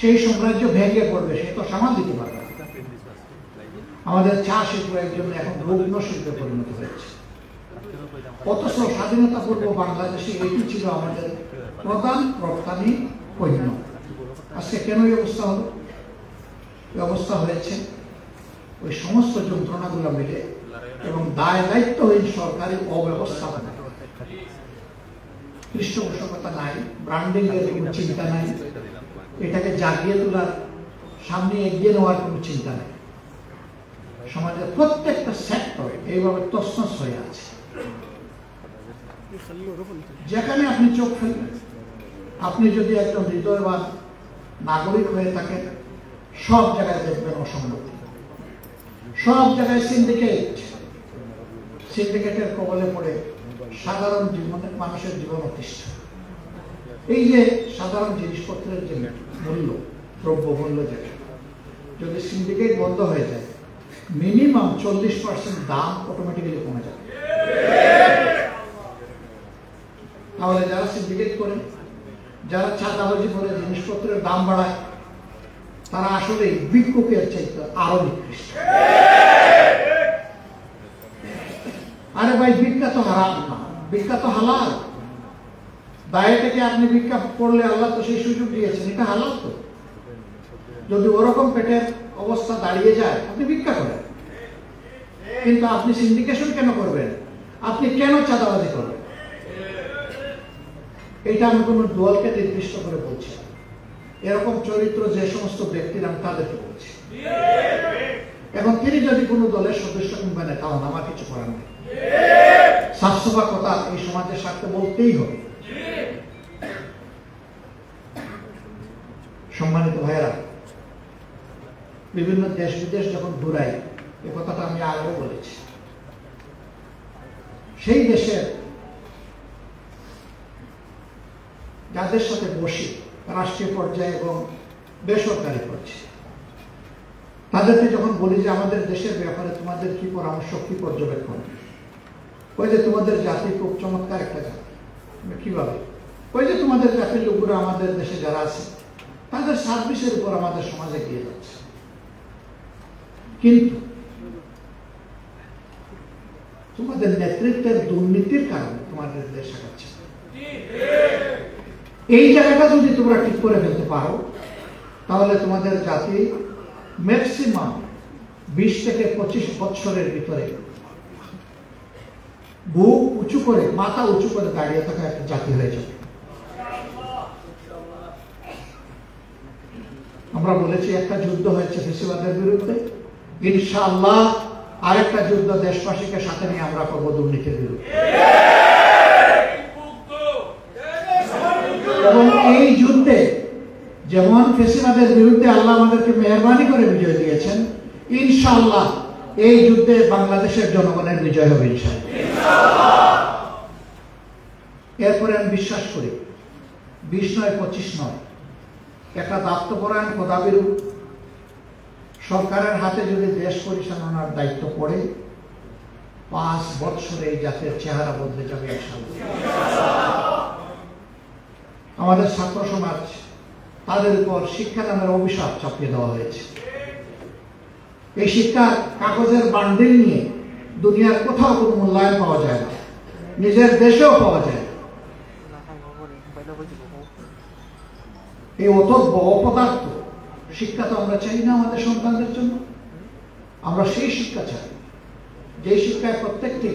সেই সাম্রাজ্য ভেঙে পড়বে, সে তো সামাল দিতে পারবে। আমাদের চা শিল্প একজন এখন রুগ্ন শিল্পে পরিণত হয়েছে, অথচ স্বাধীনতা পূর্ব বাংলাদেশে এটি ছিল আমাদের প্রধান রপ্তানি পণ্য। আজকে কেন এই অবস্থা হলো? এই অবস্থা হয়েছে ওই সমস্ত যন্ত্রণাগুলো মিলে এবং দায় দায়িত্বহীন সরকারি অব্যবস্থাপনা। পৃষ্ঠপোষকতা নাই, ব্র্যান্ডিং এর কোনো চিন্তা নাই, এটাকে জাগিয়ে তোলার, সামনে এগিয়ে নেওয়ার কোনো চিন্তা নেই। সমাজের প্রত্যেকটা সেক্টর এইভাবে তছনছ হয়ে আছে। যেখানে আপনি চোখ ফেলবেন, আপনি যদি একজন হৃদয়বান নাগরিক হয়ে থাকেন, সব জায়গায় দেখবেন অসঙ্গতি, সব জায়গায় সিন্ডিকেটের কবলে পড়ে সাধারণ জীবনের মানুষের জীবন অতিষ্ঠ। এই যে সাধারণ জিনিসপত্রের যে মূল্য, দ্রব্য মূল্য, যেটা যদি সিন্ডিকেট বন্ধ হয়ে যায়, মিনিমাম 40% দাম অটোমেটিক্যালি কমে যাবে। তাহলে যারা সিন্ডিকেট করে, যারা চাঁদাবাজি করে জিনিসপত্রের দাম বাড়ায়, তারা আসলে ভিক্ষুকের চাইতে আরো নিকৃষ্ট। আরে ভাই, ভিক্ষা তো হারাম না, ভিক্ষা তো হালাল। দায়ে থেকে আপনি ভিক্ষা করলে আল্লাহ তো সেই সুযোগ দিয়েছেন, এটা হালাল তো। যদি ওরকম পেটের অবস্থা দাঁড়িয়ে যায়, আপনি ভিক্ষা করেন। কিন্তু আপনি সিন্ডিকেশন কেন করবেন? আপনি কেন চাঁদাবাজি করবেন? এটা আমি কোন দলকে নির্দিষ্ট করে বলছি, এরকম চরিত্র যে সমস্ত ব্যক্তির, আমি তাদেরকে বলছি। এখন তিনি যদি কোনো দলের সদস্য কিংবা নেতা হন, আমার কিছু করার নেই। সাফসফা কথা এই সমাজের স্বার্থে বলতেই হবে। সম্মানিত ভাইয়েরা, বিভিন্ন দেশ বিদেশ যখন ঘুরাই, এ কথাটা আমি আগেও বলেছি, সেই দেশের যাদের সাথে বসি, রাষ্ট্রীয় পর্যায়ে এবং বেসরকারি পর্যায়ে, তাদেরকে যখন বলি যে আমাদের দেশের ব্যাপারে তোমাদের কি পরামর্শ, কি পর্যবেক্ষণ, ওই যে তোমাদের জাতি খুব চমৎকার একটা জাতি। কিভাবে? ওই যে তোমাদের জাতির লোকগুলো আমাদের দেশে যারা আছে, তাদের সার্ভিসের উপর আমাদের সমাজে গিয়ে যাচ্ছে, কিন্তু তোমাদের নেতৃত্বের দুর্নীতির কারণে তোমাদের দেশ আগাচ্ছে। এই জায়গাটা যদি তোমরা ঠিক করে ফেলতে পারো, তাহলে তোমাদের জাতি ম্যাক্সিমাম 20 থেকে 25 বছরের ভিতরে বুক উঁচু করে, মাথা উঁচু করে দাঁড়িয়ে থাকা একটা জাতি হয়ে যাবে। আমরা বলেছি একটা যুদ্ধ হয়েছে ফেসিবাদের বিরুদ্ধে, ইনশাআল্লাহ আরেকটা যুদ্ধ দেশবাসীকে সাথে নিয়ে আমরা করবো দুর্নীতির বিরুদ্ধে। এবং এই যুদ্ধে যেমন ফেসিবাদের বিরুদ্ধে আল্লাহ আমাদেরকে মেহরবানি করে বিজয় দিয়েছেন, ইনশাআল্লাহ এই যুদ্ধে বাংলাদেশের জনগণের বিজয় হবে ইনশাআল্লাহ। এরপরে আমি বিশ্বাস করি 20 নয় 25 নয়, একটা দায়িত্বপরায়ণ খোদাবিরু সরকারের হাতে যদি দেশ পরিচালনার দায়িত্ব পড়ে 5 বছরে এই জাতের চেহারা বদলে যাবে ইনশাআল্লাহ। আমাদের ছাত্র সমাজ তাদের উপর শিক্ষা নামের অভিশাপ চাপিয়ে দেওয়া হয়েছে। এই শিক্ষার কাগজের বান্ডিল নিয়ে দুনিয়ার কোথাও কোনো মূল্যায়ন পাওয়া যায় না, নিজের দেশেও পাওয়া যায়। এই অতদ্য অপদার্থ শিক্ষা তো আমরা চাই না আমাদের সন্তানদের জন্য। আমরা সেই শিক্ষা চাই যে শিক্ষায় প্রত্যেকটি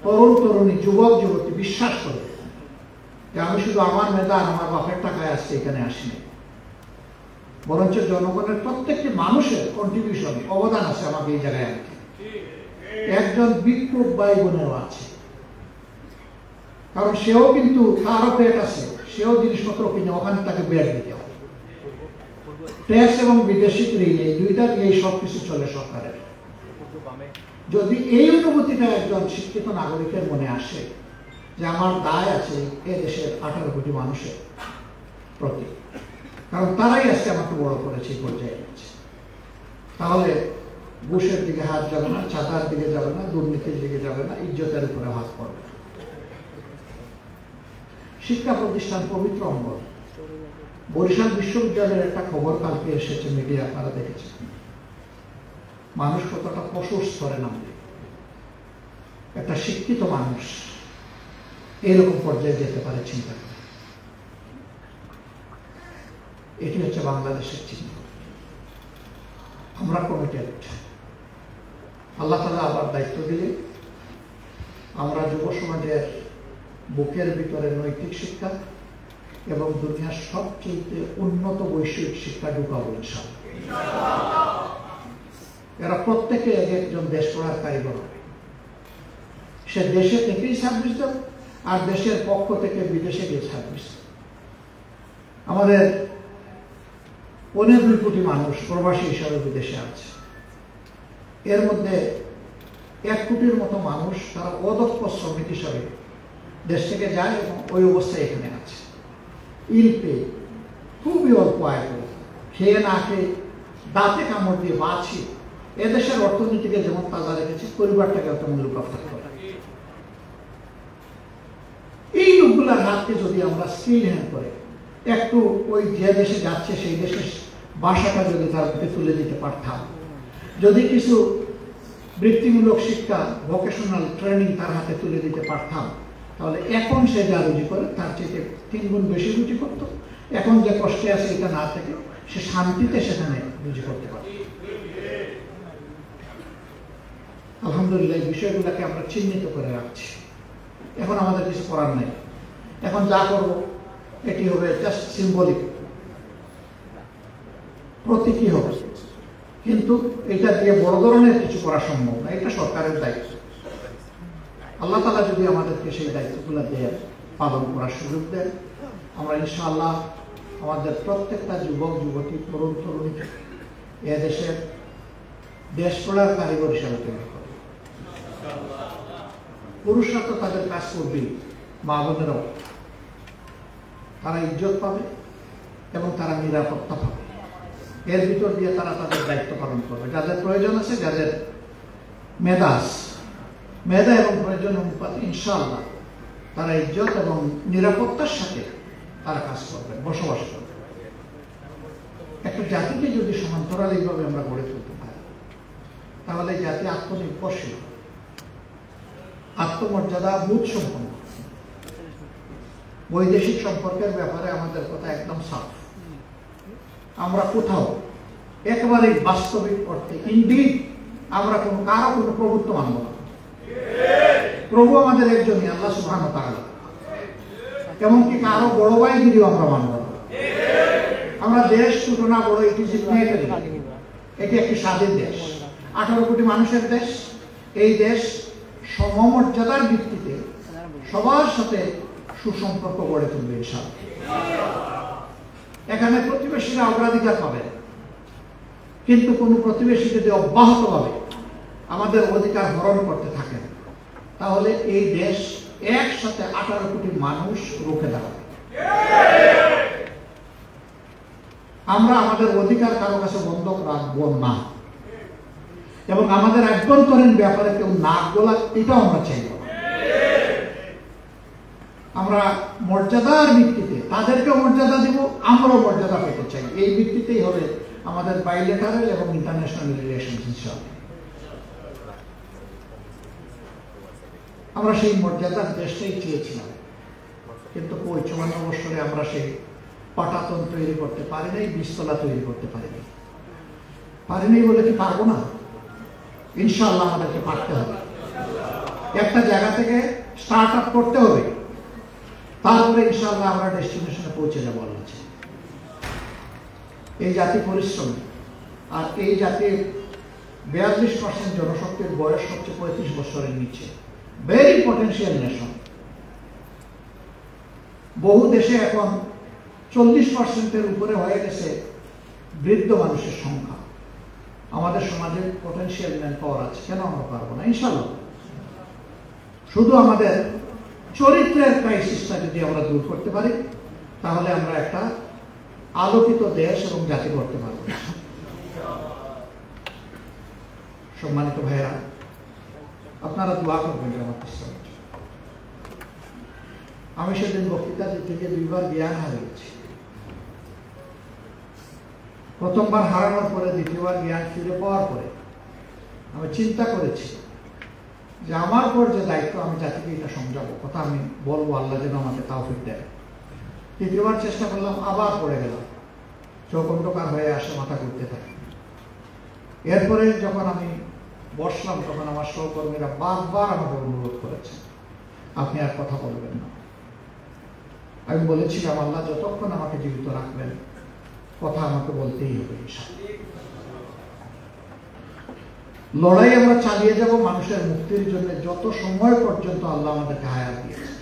তরুণ তরুণী যুবক যুবতী বিশ্বাস করে যে আমি শুধু আমার মেধা আমার বাপের টাকায় আসছে এখানে আসিনি, বরঞ্চ জনগণের প্রত্যেকটি মানুষের কন্ট্রিবিউশন অবদান আছে আমাকে এই জায়গায় আনতে। একজন বিক্ষোভ ভাই বোনেরও আছে, কারণ সেও কিন্তু তারও পেট আছে, সেও জিনিসপত্র কিনে ওখানে তাকে বের দিতে হবে। ট্যাক্স এবং বিদেশি ঋণ এই দুইটা দিয়েই সবকিছু চলে সরকারের। যদি এই অনুভূতিটা একজন শিক্ষিত নাগরিকের মনে আসে যে আমার দায় আছে এ দেশের 18 কোটি মানুষের প্রতি, কারণ তারাই আজকে আমাকে বড় করেছে এই পর্যায়ে গেছে, তাহলে ঘুষের দিকে হাত যাবে না, চাঁদার দিকে যাবে না, দুর্নীতির দিকে যাবে না, ইজ্জতের উপরে হাত পড়বে না। শিক্ষা প্রতিষ্ঠান পবিত্র অঙ্গন। বরিশাল বিশ্ববিদ্যালয়ের একটা খবর কালকে এসেছে মিডিয়া, আপনারা দেখেছেন। মানুষ কতটা পশুর স্তরে নামবে, একটা শিক্ষিত মানুষ এইরকম পর্যায়ে যেতে পারে চিন্তা করে। এটি হচ্ছে বাংলাদেশের চিহ্ন। আমরা কমিটেড। আল্লাহ তাআলা আবার দায়িত্ব দিলে আমরা যুব সমাজের বুকের ভিতরে নৈতিক শিক্ষা এবং দুনিয়ার সবচেয়ে উন্নত বৈষয়িক শিক্ষা ঢুকাবো ইনশাআল্লাহ। এরা প্রত্যেকে একজন দেশ পড়ার কারিগর হবে। সে দেশে থেকেই সার্ভিস দেবে আর দেশের পক্ষ থেকে বিদেশে গিয়ে সার্ভিস। আমাদের 15 কোটি মানুষ প্রবাসী হিসাবে বিদেশে আছে। এর মধ্যে 1 কোটির মতো মানুষ তারা অদক্ষ শ্রমিক হিসাবে দেশ থেকে যায় এবং ওই অবস্থায় এখানে আছে। ইলপে খুবই অল্প আয় করে, খেয়ে না খেয়ে দাঁতে কামড় দিয়ে বাঁচি এদেশের অর্থনীতিকে যেমন তাজা রেখেছে, পরিবারটাকে তেমন লুক আফটার করে। এই লোকগুলার হাতকে যদি আমরা স্কিল হ্যান্ড করে একটু ওই যে দেশে যাচ্ছে সেই দেশের ভাষাটা যদি তার মধ্যে তুলে দিতে পারতাম, যদি কিছু বৃত্তিমূলক শিক্ষা ভোকেশনাল ট্রেনিং তার হাতে তুলে দিতে পারতাম, তাহলে এখন সে যা রুজি করে তার চেয়ে 3 গুণ বেশি রুজি করতো। এখন যে কষ্টে আছে এটা না থেকে সে শান্তিতে সেখানে রুজি করতে পারে। আলহামদুলিল্লাহ এই বিষয়গুলোকে আমরা চিহ্নিত করে রাখছি। এখন আমাদের কিছু করার নেই। এখন যা করবো এটি হবে জাস্ট সিম্বলিক, প্রতীকী হবে, কিন্তু এটা দিয়ে বড় ধরনের কিছু করা সম্ভব না। এটা সরকারের দায়িত্ব। আল্লাহ তাআলা যদি আমাদেরকে সেই দায়িত্বগুলো দিয়ে পালন করার সুযোগ দেন, আমরা ইনশাআল্লাহ আমাদের প্রত্যেকটা যুবক যুবতী তরুণ তরুণী এদেশের দেশ গড়ার কারিগর হিসাবে তৈরি করব। পুরুষরা তো তাদের কাজ করবেই, মা বোনেরাও তারা ইজ্জত পাবে এবং তারা নিরাপত্তা পাবে। এর ভিতর দিয়ে তারা তাদের দায়িত্ব পালন করবে। যাদের প্রয়োজন আছে, যাদের মেধা এবং প্রয়োজন অনুপাতে ইনশাআল্লাহ তারা ইজ্জত এবং নিরাপত্তার সাথে তারা কাজ করবে, বসবাস করবে। একটা জাতিকে যদি সমান্তরালিভাবে আমরা গড়ে তুলতে পারি, তাহলে জাতি আত্মনির্ভরশীল, আত্মমর্যাদা বোধ সম্পন্ন। বৈদেশিক সম্পর্কের ব্যাপারে আমাদের কথা একদম সাফ। আমরা কোথাও একেবারে বাস্তবিক অর্থে ইনডিড আমরা কারো কোনো প্রভুত্ব মানব না। প্রভু আমাদের একজনই, আল্লাহ সুবহানাহু ওয়া তাআলা। এমনকি কারো বড় ভাইগিরিও আমরা মানব না। আমরা দেশ ছোট না বড় এটি এটি একটি স্বাধীন দেশ, 18 কোটি মানুষের দেশ। এই দেশ সমমর্যাদার ভিত্তিতে সবার সাথে সুসম্পর্ক গড়ে তুলবে ইনশাআল্লাহ। এখানে প্রতিবেশীরা অগ্রাধিকার পাবে, কিন্তু কোন প্রতিবেশী যদি অব্যাহতভাবে আমাদের অধিকার হরণ করতে থাকেন, তাহলে এই দেশ একসাথে 18 কোটি মানুষ রুখে দাঁড়াবে। আমরা আমাদের অধিকার কারো কাছে বন্ধক রাখবো না, এবং আমাদের আভ্যন্তরীণ ব্যাপারে কেউ নাক গলা এটাও আমরা চাইব না। আমরা মর্যাদার ভিত্তিতে তাদেরকেও মর্যাদা দিব, আমরাও মর্যাদা পেতে চাই। এই ভিত্তিতেই হবে আমাদের বাইলেটারাল এবং ইন্টারন্যাশনাল রিলেশনস ইনশাআল্লাহ। আমরা সেই মর্যাদার দেশটাই চেয়েছিলাম, কিন্তু 54 বছরে আমরা সেই পাটাতন তৈরি করতে পারি নাই, বীজতলা তৈরি করতে পারিনি। পারিনি বলে কি পারবো না? ইনশাআল্লাহ আমাদেরকে পারতে হবে। একটা জায়গা থেকে স্টার্ট আপ করতে হবে, তারপরে ইনশাআল্লাহ আমরা ডেস্টিনেশনে পৌঁছে যাবো। আল্লাহ চাই। এই জাতি পরিশ্রম, আর এই জাতির 42% জনশক্তির বয়স হচ্ছে 35 বছরের নিচে। Very potential nation. বহু দেশে এখন 40%-এর উপরে হয়ে গেছে বৃদ্ধ মানুষের সংখ্যা। আমাদের সমাজে পটেনশিয়াল ম্যান পাওয়ার আছে, কেন আমরা পারবো না? ইনশাআল্লাহ। শুধু আমাদের চরিত্রের ক্রাইসিসটা যদি আমরা দূর করতে পারি, তাহলে আমরা একটা আলোকিত দেশ এবং জাতি করতে পারব। সম্মানিত ভাইয়েরা, আপনারা দোয়া করবেন আমার পিছনে। আমি সেদিন বক্তৃতা দিতে গিয়ে 2বার জ্ঞান হারিয়েছি। প্রথমবার হারানোর পরে, দ্বিতীয়বার জ্ঞান ফিরে পাওয়ার পরে আমি চিন্তা করেছি যে আমার পর যে দায়িত্ব, আমি জাতিকে এটা সমঝাবো, কথা আমি বলবো, আল্লাহ যেন আমাকে তৌফিক দেয়। তৃতীয়বার চেষ্টা করলাম, আবার পড়ে গেলাম, চোখ অন্ধকার হয়ে আসে, মাথা ঘুরতে থাকে। এরপরে যখন আমি বসলাম, তখন আমার সহকর্মীরা বারবার আমাকে অনুরোধ করেছে, আপনি আর কথা বলবেন না। আমি বলেছিলাম, আল্লাহ যতক্ষণ আমাকে জীবিত রাখবেন, কথা আমাকে বলতেই হবে। লড়াই আমরা চালিয়ে যাব মানুষের মুক্তির জন্য, যত সময় পর্যন্ত আল্লাহ আমাদেরকে হায়াত দিয়েছে।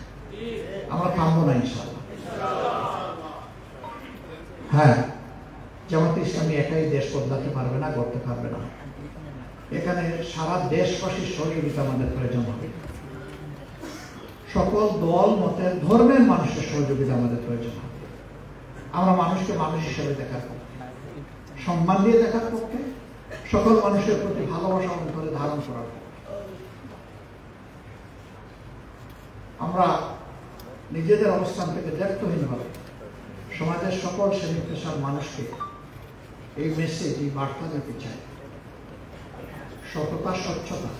আমরা থামবো না ইনশাআল্লাহ। হ্যাঁ, জামাতে ইসলামী একাই দেশ বদলাতে পারবে না, করতে পারবে না। এখানে সারা দেশবাসীর সহযোগিতা আমাদের প্রয়োজন হবে। সকল দল মতের ধর্মের মানুষের সহযোগিতা আমাদের প্রয়োজন হবে। আমরা মানুষকে মানুষ হিসেবে দেখার পক্ষে, সম্মান দিয়ে দেখার পক্ষে, সকল মানুষের প্রতি ভালোবাসা অন্তরে ধারণ করার পক্ষে। আমরা নিজেদের অবস্থান থেকে দায়িত্বহীনভাবে সমাজের সকল শ্রেণী পেশার মানুষকে এই মেসেজ, এই বার্তা দিতে চাই। সততা, স্বচ্ছতা,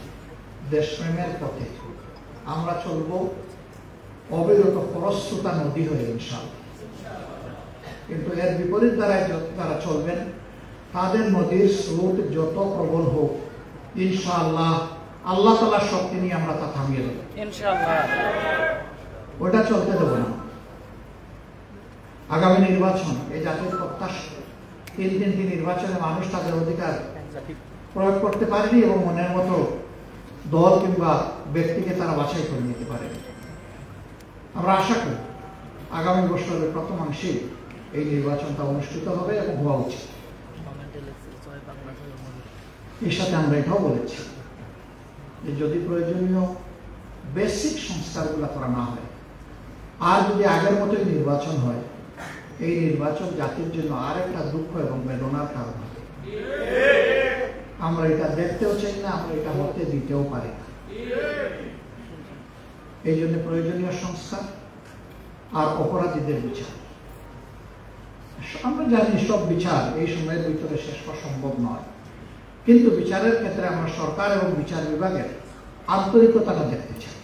দেশপ্রেমের পথে আমরা চলব অবিরত খরস্রোতা নদী হয়ে ইনশাআল্লাহ। কিন্তু এর বিপরীত দ্বারায় যারা চলবেন, তাদের নদীর স্রোত যত প্রবল হোক, ইনশাআল্লাহ আল্লাহ তাআলার শক্তি নিয়ে আমরা তা থামিয়ে দেব ইনশাআল্লাহ। ওটা চলতে দেব না। আগামী নির্বাচন এই জাতির প্রত্যাশা। 3 নির্বাচনে মানুষ তাদের অধিকার প্রয়োগ করতে পারেনি, এবং মনের মতো দল কিংবা ব্যক্তিকে তারা বাছাই করে নিতে পারে। আমরা আশা করি আগামী বছরের প্রথমাংশে এই নির্বাচনটা অনুষ্ঠিত হবে এবং হওয়া উচিত। এর সাথে আমরা এটাও বলেছি যে যদি প্রয়োজনীয় বেসিক সংস্কারগুলো করা না হয়, আর যদি আগের মতোই নির্বাচন হয়, এই নির্বাচন জাতির জন্য আরেকটা দুঃখ এবং বেদনার কারণ হবে। আমরা এটা দেখতেও চাই না, আমরা এটা হতে দিতেও পারি না। এই জন্য প্রয়োজনীয় সংস্কার আর অপরাধীদের বিচার। আমরা জানি সব বিচার এই সময়ের ভিতরে শেষ করা সম্ভব নয়, কিন্তু বিচারের ক্ষেত্রে আমরা সরকার এবং বিচার বিভাগের আন্তরিকতাটা দেখতে চাই।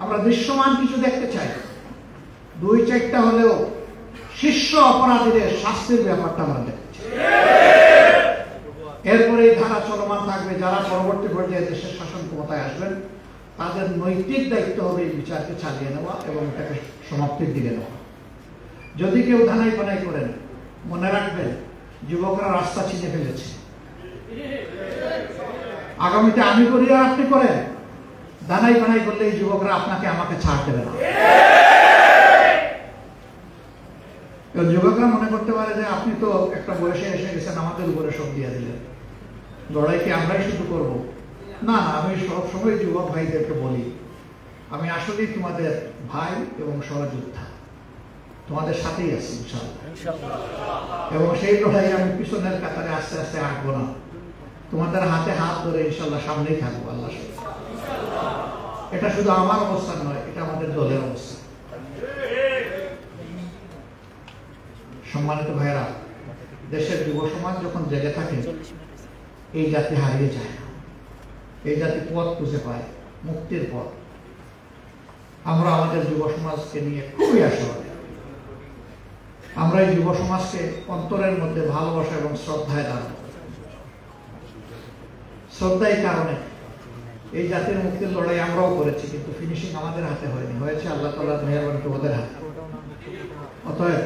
আমরা দৃশ্যমান কিছু দেখতে চাই। 2-4টা হলেও শীর্ষ অপরাধীদের শাস্তির ব্যাপারটা আমরা দেখতে চাই। এরপরে এই ধারা চলমান থাকবে। যারা পরবর্তী পর্যায়ে দেশের শাসন ক্ষমতায় আসবেন, তাদের নৈতিক দায়িত্ব হবে এই বিচারকে চালিয়ে নেওয়া এবং এটাকে সমাপ্তির দিকে নেওয়া। যদি কেউ ধানাই পানাই করেন, মনে রাখবেন যুবকরা রাস্তা চিনে ফেলেছে। আগামীতে আমি করি আর আপনি করেন, ধানাই পানাই করলে এই যুবকরা আপনাকে আমাকে ছাড় দেবে না। যুবকরা মনে করতে পারে যে আপনি তো একটা বয়সে এসে গেছেন, আমাদের উপরে সব দিয়ে দিলেন, লড়াই কি আমরাই শুধু করব? না না, আমি সবসময় যুবক ভাইদেরকে বলি, আমি আসলেই তোমাদের ভাই এবং সহযোদ্ধা। তোমাদের সাথেই আছি ইনশাআল্লাহ। এবং সেই লড়াই আমি পিছনের কাতারে আস্তে আস্তে হাঁটবো না, তোমাদের হাতে হাত ধরে ইনশাআল্লাহ সামনেই থাকবো আল্লাহ। এটা শুধু আমার অবস্থান নয়, এটা আমাদের দলের অবস্থা। সম্মানিত ভাইরা, দেশের যুব সমাজ যখন জেগে থাকে এই জাতি হারিয়ে যায় না, এই জাতি পথ খুঁজে পায়, মুক্তির পথ। আমরা আমাদের যুব সমাজকে নিয়ে খুবই আশাবাদী। আমরা এই যুব সমাজকে অন্তরের মধ্যে ভালোবাসা এবং শ্রদ্ধায় দাঁড়াবো। শ্রদ্ধা এই কারণে, এই জাতির মুক্তির লড়াই আমরাও করেছি, কিন্তু ফিনিশিং আমাদের হাতে হয়নি, হয়েছে আল্লাহ তাআলার মেহেরবানিতে ওদের হাতে। অতএব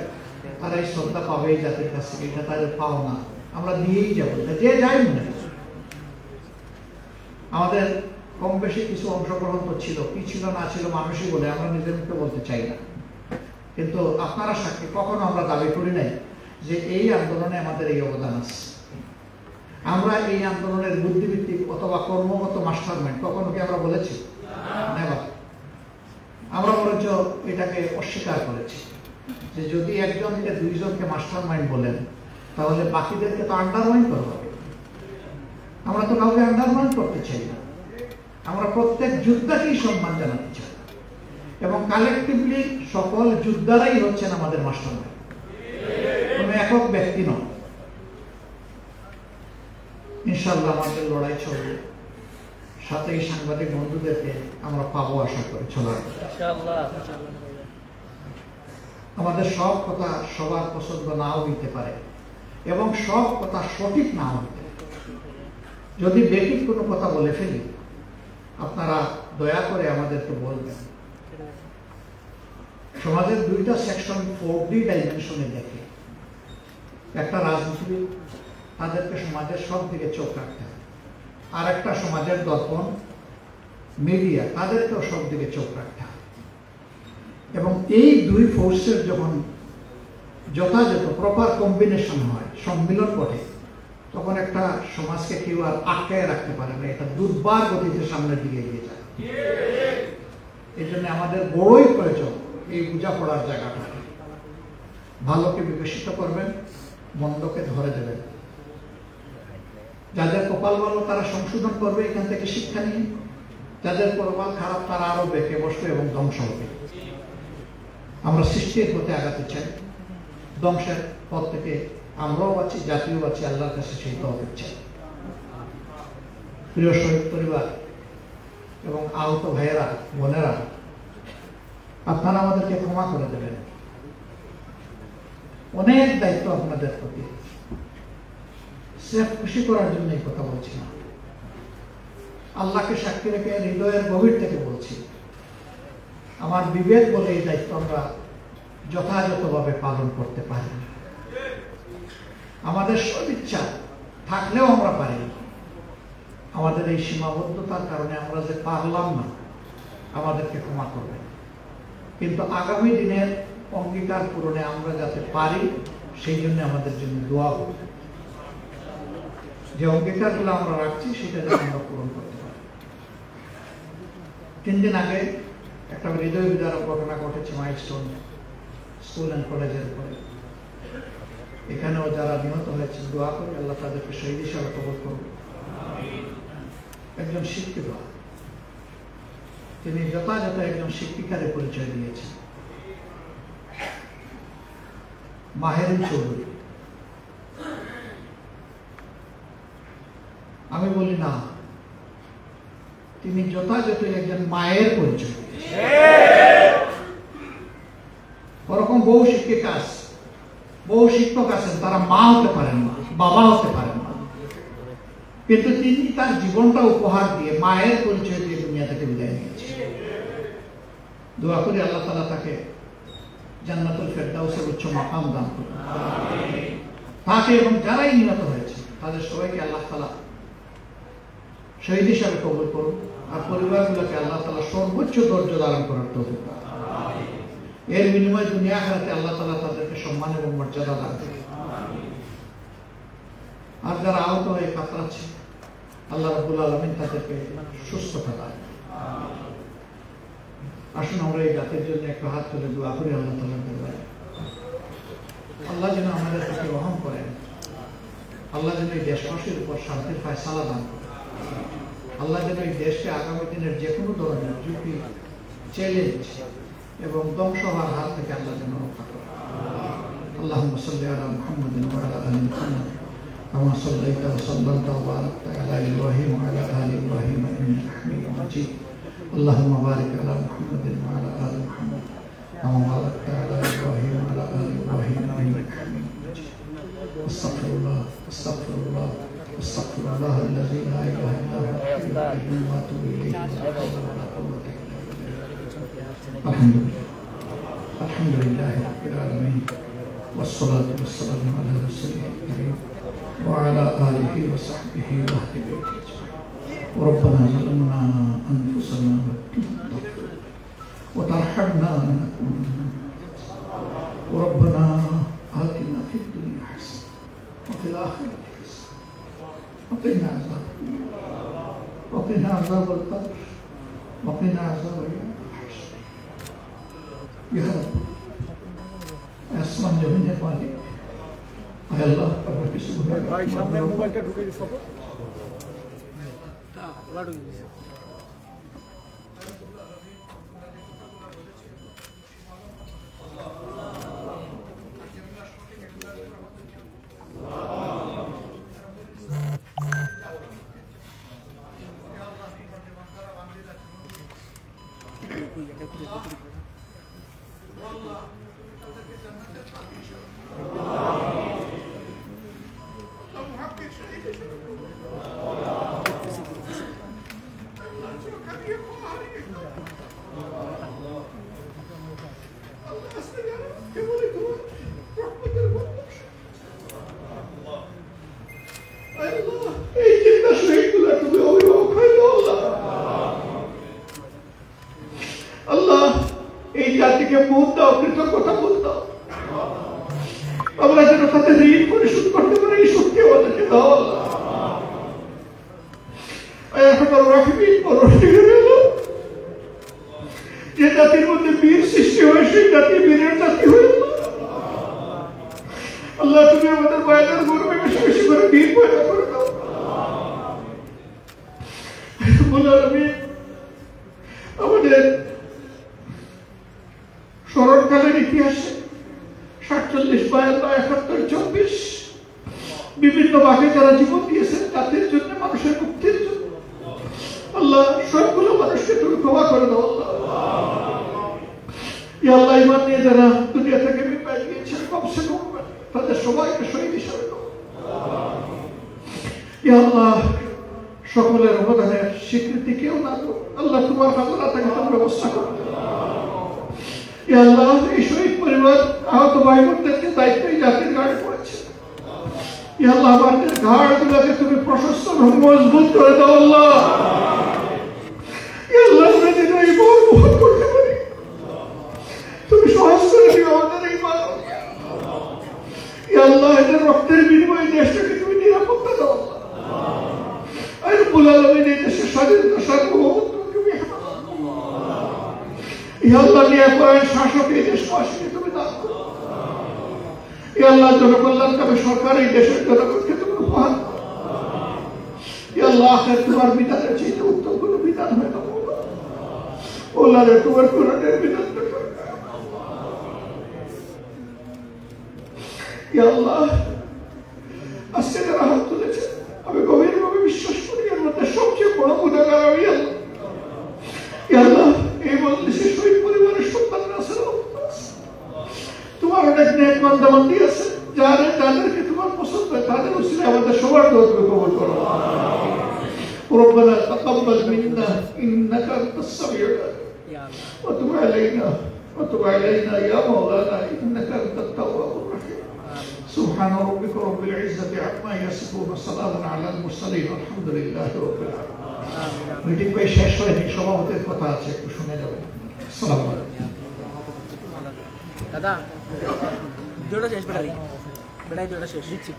তারা এই শ্রদ্ধা পাবে এই জাতির কাছ থেকে, এটা তাদের পাওনা, আমরা দিয়েই যাবো, যে যাই মনে। আমাদের কম বেশি কিছু অংশগ্রহণ তো ছিল, কি ছিল না ছিল মানুষই বলে, আমরা নিজের মুখে বলতে চাই না। কিন্তু আপনারা সাক্ষী, কখনো আমরা দাবি করি নাই যে এই আন্দোলনে আমাদের এই অবদান আছে। আমরা এই আন্দোলনের বুদ্ধিভিত্তিক অথবা কর্মগত মাস্টারমাইন্ড কখনো কি আমরা বলেছি? নেভার। আমরা বরঞ্চ এটাকে অস্বীকার করেছি যে যদি একজনকে দুইজনকে মাস্টারমাইন্ড বলেন তাহলে বাকিদেরকে তো আন্ডারমাইন্ড করা হবে। আমরা তো কাউকে আন্ডারমাইন্ড করতে চাই না, আমরা প্রত্যেক যোদ্ধাকেই সম্মান জানাতে চাই এবং কালেকটিভলি সকল যোদ্ধারাই হচ্ছেন আমাদের মাস্টারমাইন্ড, কোনো একক ব্যক্তি নয়। ইনশাআল্লাহ আমাদের লড়াই চলবে, সাথে এই সাংবাদিক বন্ধুদেরকে আমরা পাবো আশা করি চলার। আমাদের সব কথা সবার পছন্দ নাও হইতে পারে এবং সব কথা সঠিক নাও হইতে পারে। যদি বেঠিক কোনো কথা বলে ফেলি আপনারা দয়া করে আমাদেরকে বলবেন। সমাজের দুইটা সেকশন 4D ডাইমেনশনে দেখে। একটা রাজনীতিবিদ, তাদেরকে সমাজের সব দিকে চোখ রাখতে হবে। আর একটা সমাজের দর্পণ মিডিয়া, তাদেরকেও সব দিকে চোখ রাখতে হবে। এবং এই দুই ফোর্সের যখন যথাযথ প্রপার কম্বিনেশন হয়, সম্মিলন ঘটে, তখন একটা সমাজকে কেউ আর আটকায় রাখতে পারে না, এটা দুর্বার গতিতে সামনের দিকে এগিয়ে যায়। এই জন্য আমাদের বড়ই প্রয়োজন এই বোঝাপড়ার জায়গাটা। ভালোকে বিকশিত করবেন, মন্দকে ধরে দেবেন। যাদের কপাল ভালো তারা সংশোধন করবে এখান থেকে শিক্ষা নিয়ে, যাদের কপাল খারাপ তারা আরো বেঁকে বসবে এবং ধ্বংস হবে। আমরা সৃষ্টির পথে আগাতে চাই, ধ্বংসের পথ থেকে আমরাও আছি, জাতীয় আছি, আল্লাহর কাছে সেই তৌফিক চাই। প্রিয় শহীদ পরিবার এবং আহত ভাইয়েরা, বোনেরা, আপনারা আমাদেরকে ক্ষমা করে দেবেন। অনেক দায়িত্ব আপনাদের প্রতি, স্রেফ খুশি করার জন্য এই কথা বলছি না, আল্লাহকে সাক্ষী রেখে হৃদয়ের গভীর থেকে বলছি। আমার বিবেক বলে এই দায়িত্ব আমরা যথাযথভাবে পালন করতে পারি। আমাদের সদিচ্ছা থাকলেও আমরা পারি, আমাদের এই সীমাবদ্ধতার কারণে আমরা যে পারলাম না, আমাদেরকে ক্ষমা করবেন। কিন্তু আগামী দিনের অঙ্গীকার পূরণে আমরা যাতে পারি সেই জন্য আমাদের জন্য দোয়া করব। যে অঙ্গীকারগুলো আমরা রাখছি সেটা যেন আমরা পূরণ করতে পারি। 3 দিন আগে একটা হৃদয় বিদারক ঘটনা ঘটেছে মাইলস্টোন স্কুল অ্যান্ড কলেজের উপরে। এখানেও যারা নিহত হয়েছে দোয়া করি আল্লাহ তাদেরকে শহীদ হিসাবে কবুল করুন। একজন শিক্ষিত, তিনি যথাযথ একজন শিক্ষিকারে পরিচয় দিয়েছেন, মাহেরুন চৌধুরী। আমি বলি না, তিনি যথাযথ একজন মায়ের পরিচয় দিয়েছেন। ওরকম বহু শিক্ষিকা আছে, বহু শিক্ষক আছেন, তারা মা হতে পারেন না, বাবা হতে পারেন না, কিন্তু তিনি তার জীবনটা উপহার দিয়ে মায়ের পরিচয় দিয়ে দুনিয়া থেকে বিদায় নিয়েছেন। দোয়া করি আল্লাহ তাআলা তাকে জান্নাতুল ফেরদাউসের উচ্চ মাকাম দান করুন। তাকে এবং যারাই নিহত হয়েছে তাদের সবাইকে আল্লাহ তাআলা শহীদ হিসাবে কবুল করুন, আর পরিবারগুলোকে আল্লাহ তাআলা সর্বোচ্চ ধৈর্য ধারণ করার তৌফিক দান করুন। এর বিনিময়ে দুনিয়া আখিরাতে আল্লাহ তাআলা তাদেরকে সম্মান এবং মর্যাদা দান করুন। আর যারা আহত হয়ে কাতরাচ্ছে আল্লাহ রাব্বুল আলামিন তাদেরকে সুস্থতা দান করুন। আসুন আমরা এই জাতির জন্য একটু হাত তুলে দোয়া করি আল্লাহ তাআলার দরবারে। আল্লাহ যেন আমাদের প্রতি রহম করেন। আল্লাহ যেন এই দেশবাসীর উপর শান্তির ফায়সালা দান করেন। আল্লাহ যেন এই দেশকে আগামী দিনের যে কোনো ধরনের ঝুঁকি, চ্যালেঞ্জ এবং ধ্বংস হওয়ার হাত থেকে আল্লাহ যেন রক্ষা করেন। আল্লাহুম্মা সাল্লি আলা মুহাম্মাদিন ওয়া আলা আলি মুহাম্মাদ কামা সাল্লাইতা ওয়া সাল্লামতা ওয়া বারাকতা আলা ইব্রাহিম ওয়া আলা আলি ইব্রাহিম ইন্নাকা হামিদুম মাজিদ। আল্লাহুম্মা বারিক আলা মুহাম্মাদিন ওয়া আলা আলি মুহাম্মাদ কামা বারাকতা আলা ইব্রাহিম ওয়া আলা আলি ইব্রাহিম ইন্নাকা হামিদুম মাজিদ। আস্তাগফিরুল্লাহ আস্তাগফিরুল্লাহ আস্তাগফিরুল্লাহ আল্লাযী লা ইলাহা ইল্লা হুয়া আল-হাইয়্যুল কাইয়্যুম ওয়া আতুবু ইলাইহি ওয়া লা হাওলা ওয়া লা কুওয়াতা ইল্লা বিল্লাহ। আলহামদুলিল্লাহ আলহামদুলিল্লাহি রাব্বিল আলামিন والصلاة والسلام على رسوله الكريم وعلى آله وصحبه وأهل بيته أجمعين. وربنا ظلمنا أنفسنا وترحمنا لنكون من الخاسرين. وربنا آتنا في الدنيا حسنة وفي الآخرة حسنة وقنا عذاب وقنا عذاب القبر وقنا عذاب يوم الحشر. يا رب আসমান জমিনের মালিক আল্লাহ, আপনার কিছু ভাই সামনে মোবাইলটা ঢুকে দিছো তো ওলা ঢুকে দিছো। আল্লাহ এই জাতিকে মুখ দাও, কৃতজ্ঞতা বোধ দাও। আমরা যেন তাদের ঋণ পরিশোধ করতে পারি এই শক্তি আমাদেরকে দাও আল্লাহ। যে জাতির মধ্যে বীর সৃষ্টি হয় সেই জাতি বীরের জাতি হয়ে আল্লাহ, তুমি আমাদের মায়েদের গর্বে বেশি বেশি করে বীর পয়দা করে দাও। আমাদের স্মরণকালের ইতিহাসে 47, 52, 71, 24 বিভিন্ন ভাগে যারা জীবন দিয়েছেন জাতির জন্য, মানুষের মুক্তির জন্য, আল্লাহ সবগুলো মানুষকে তুমি ক্ষমা করে দাও আল্লাহ। ইমান নিয়ে যারা দুনিয়া থেকে বিদায় নিয়েছেন কমসে কম তাদের সবাইকে শহীদ হিসাবে দাও আল্লাহ। সকলের অবদানের স্বীকৃতি কেউ না দাও আল্লাহ, তোমার হাজারা থেকে তোমার ব্যবস্থা করো আল্লাহ। এই শহীদ পরিবার আহত ভাই বোনদেরকে দায়িত্ব এই জাতির ঘাড়ে পড়েছে আল্লাহ। আমাদের ঘাড় গুলোকে তুমি প্রশস্ত মজবুত করে দাও আল্লাহ। আল্লাহ আমরা যেন এই বল বহন করতে পারি, তুমি সহজ করে দিও আমাদের এই মান আল্লাহ। এদের রক্তের বিনিময়ে দেশটাকে তুমি নিরাপত্তা দাও আল্লাহ। এই দেশের স্বাধীনতা সার্বভৌমত্বকে আল্লাহ নিয়ে করেন শাসক এই দেশবাসীকে তুমি দান করো আল্লাহ। জনকল্যাণকামী সরকার এই দেশের জনগণকে তুমি উপহার করো আল্লাহ। আখের তোমার বিধানের চেয়ে উত্তম কোনো বিধান হয় না ওল্লাহ, তোমার কোরআনের বিধান আল্লাহ। আজকে যারা হাত তুলেছে আমি গভীরভাবে বিশ্বাস করি এর মধ্যে সবচেয়ে বড় গুনাহগার আমি আল্লাহ। এই মজলিসে শহীদ পরিবারের সন্তানরা আছে, তোমার অনেক নেক বান্দাবান্দি আছে যাদেরকে তোমার পছন্দ হয়, তাদের উসিলায় আমাদের সবার দোয়া তুমি কবুল করো। ربنا تقبل منا انك انت السميع العليم وتب علينا يا مولانا انك انت التواب الرحيم. سبحان ربك رب العزة عما يصفون وسلام على المرسلين والحمد لله رب العالمين. মিটিং কই শেষ হয়নি, সভাপতির কথা আছে, একটু শুনে যাবেন। আসসালামু আলাইকুম দাদা। ভিডিওটা শেষ বেটাই ভিডিওটা শেষ দিচ্ছি।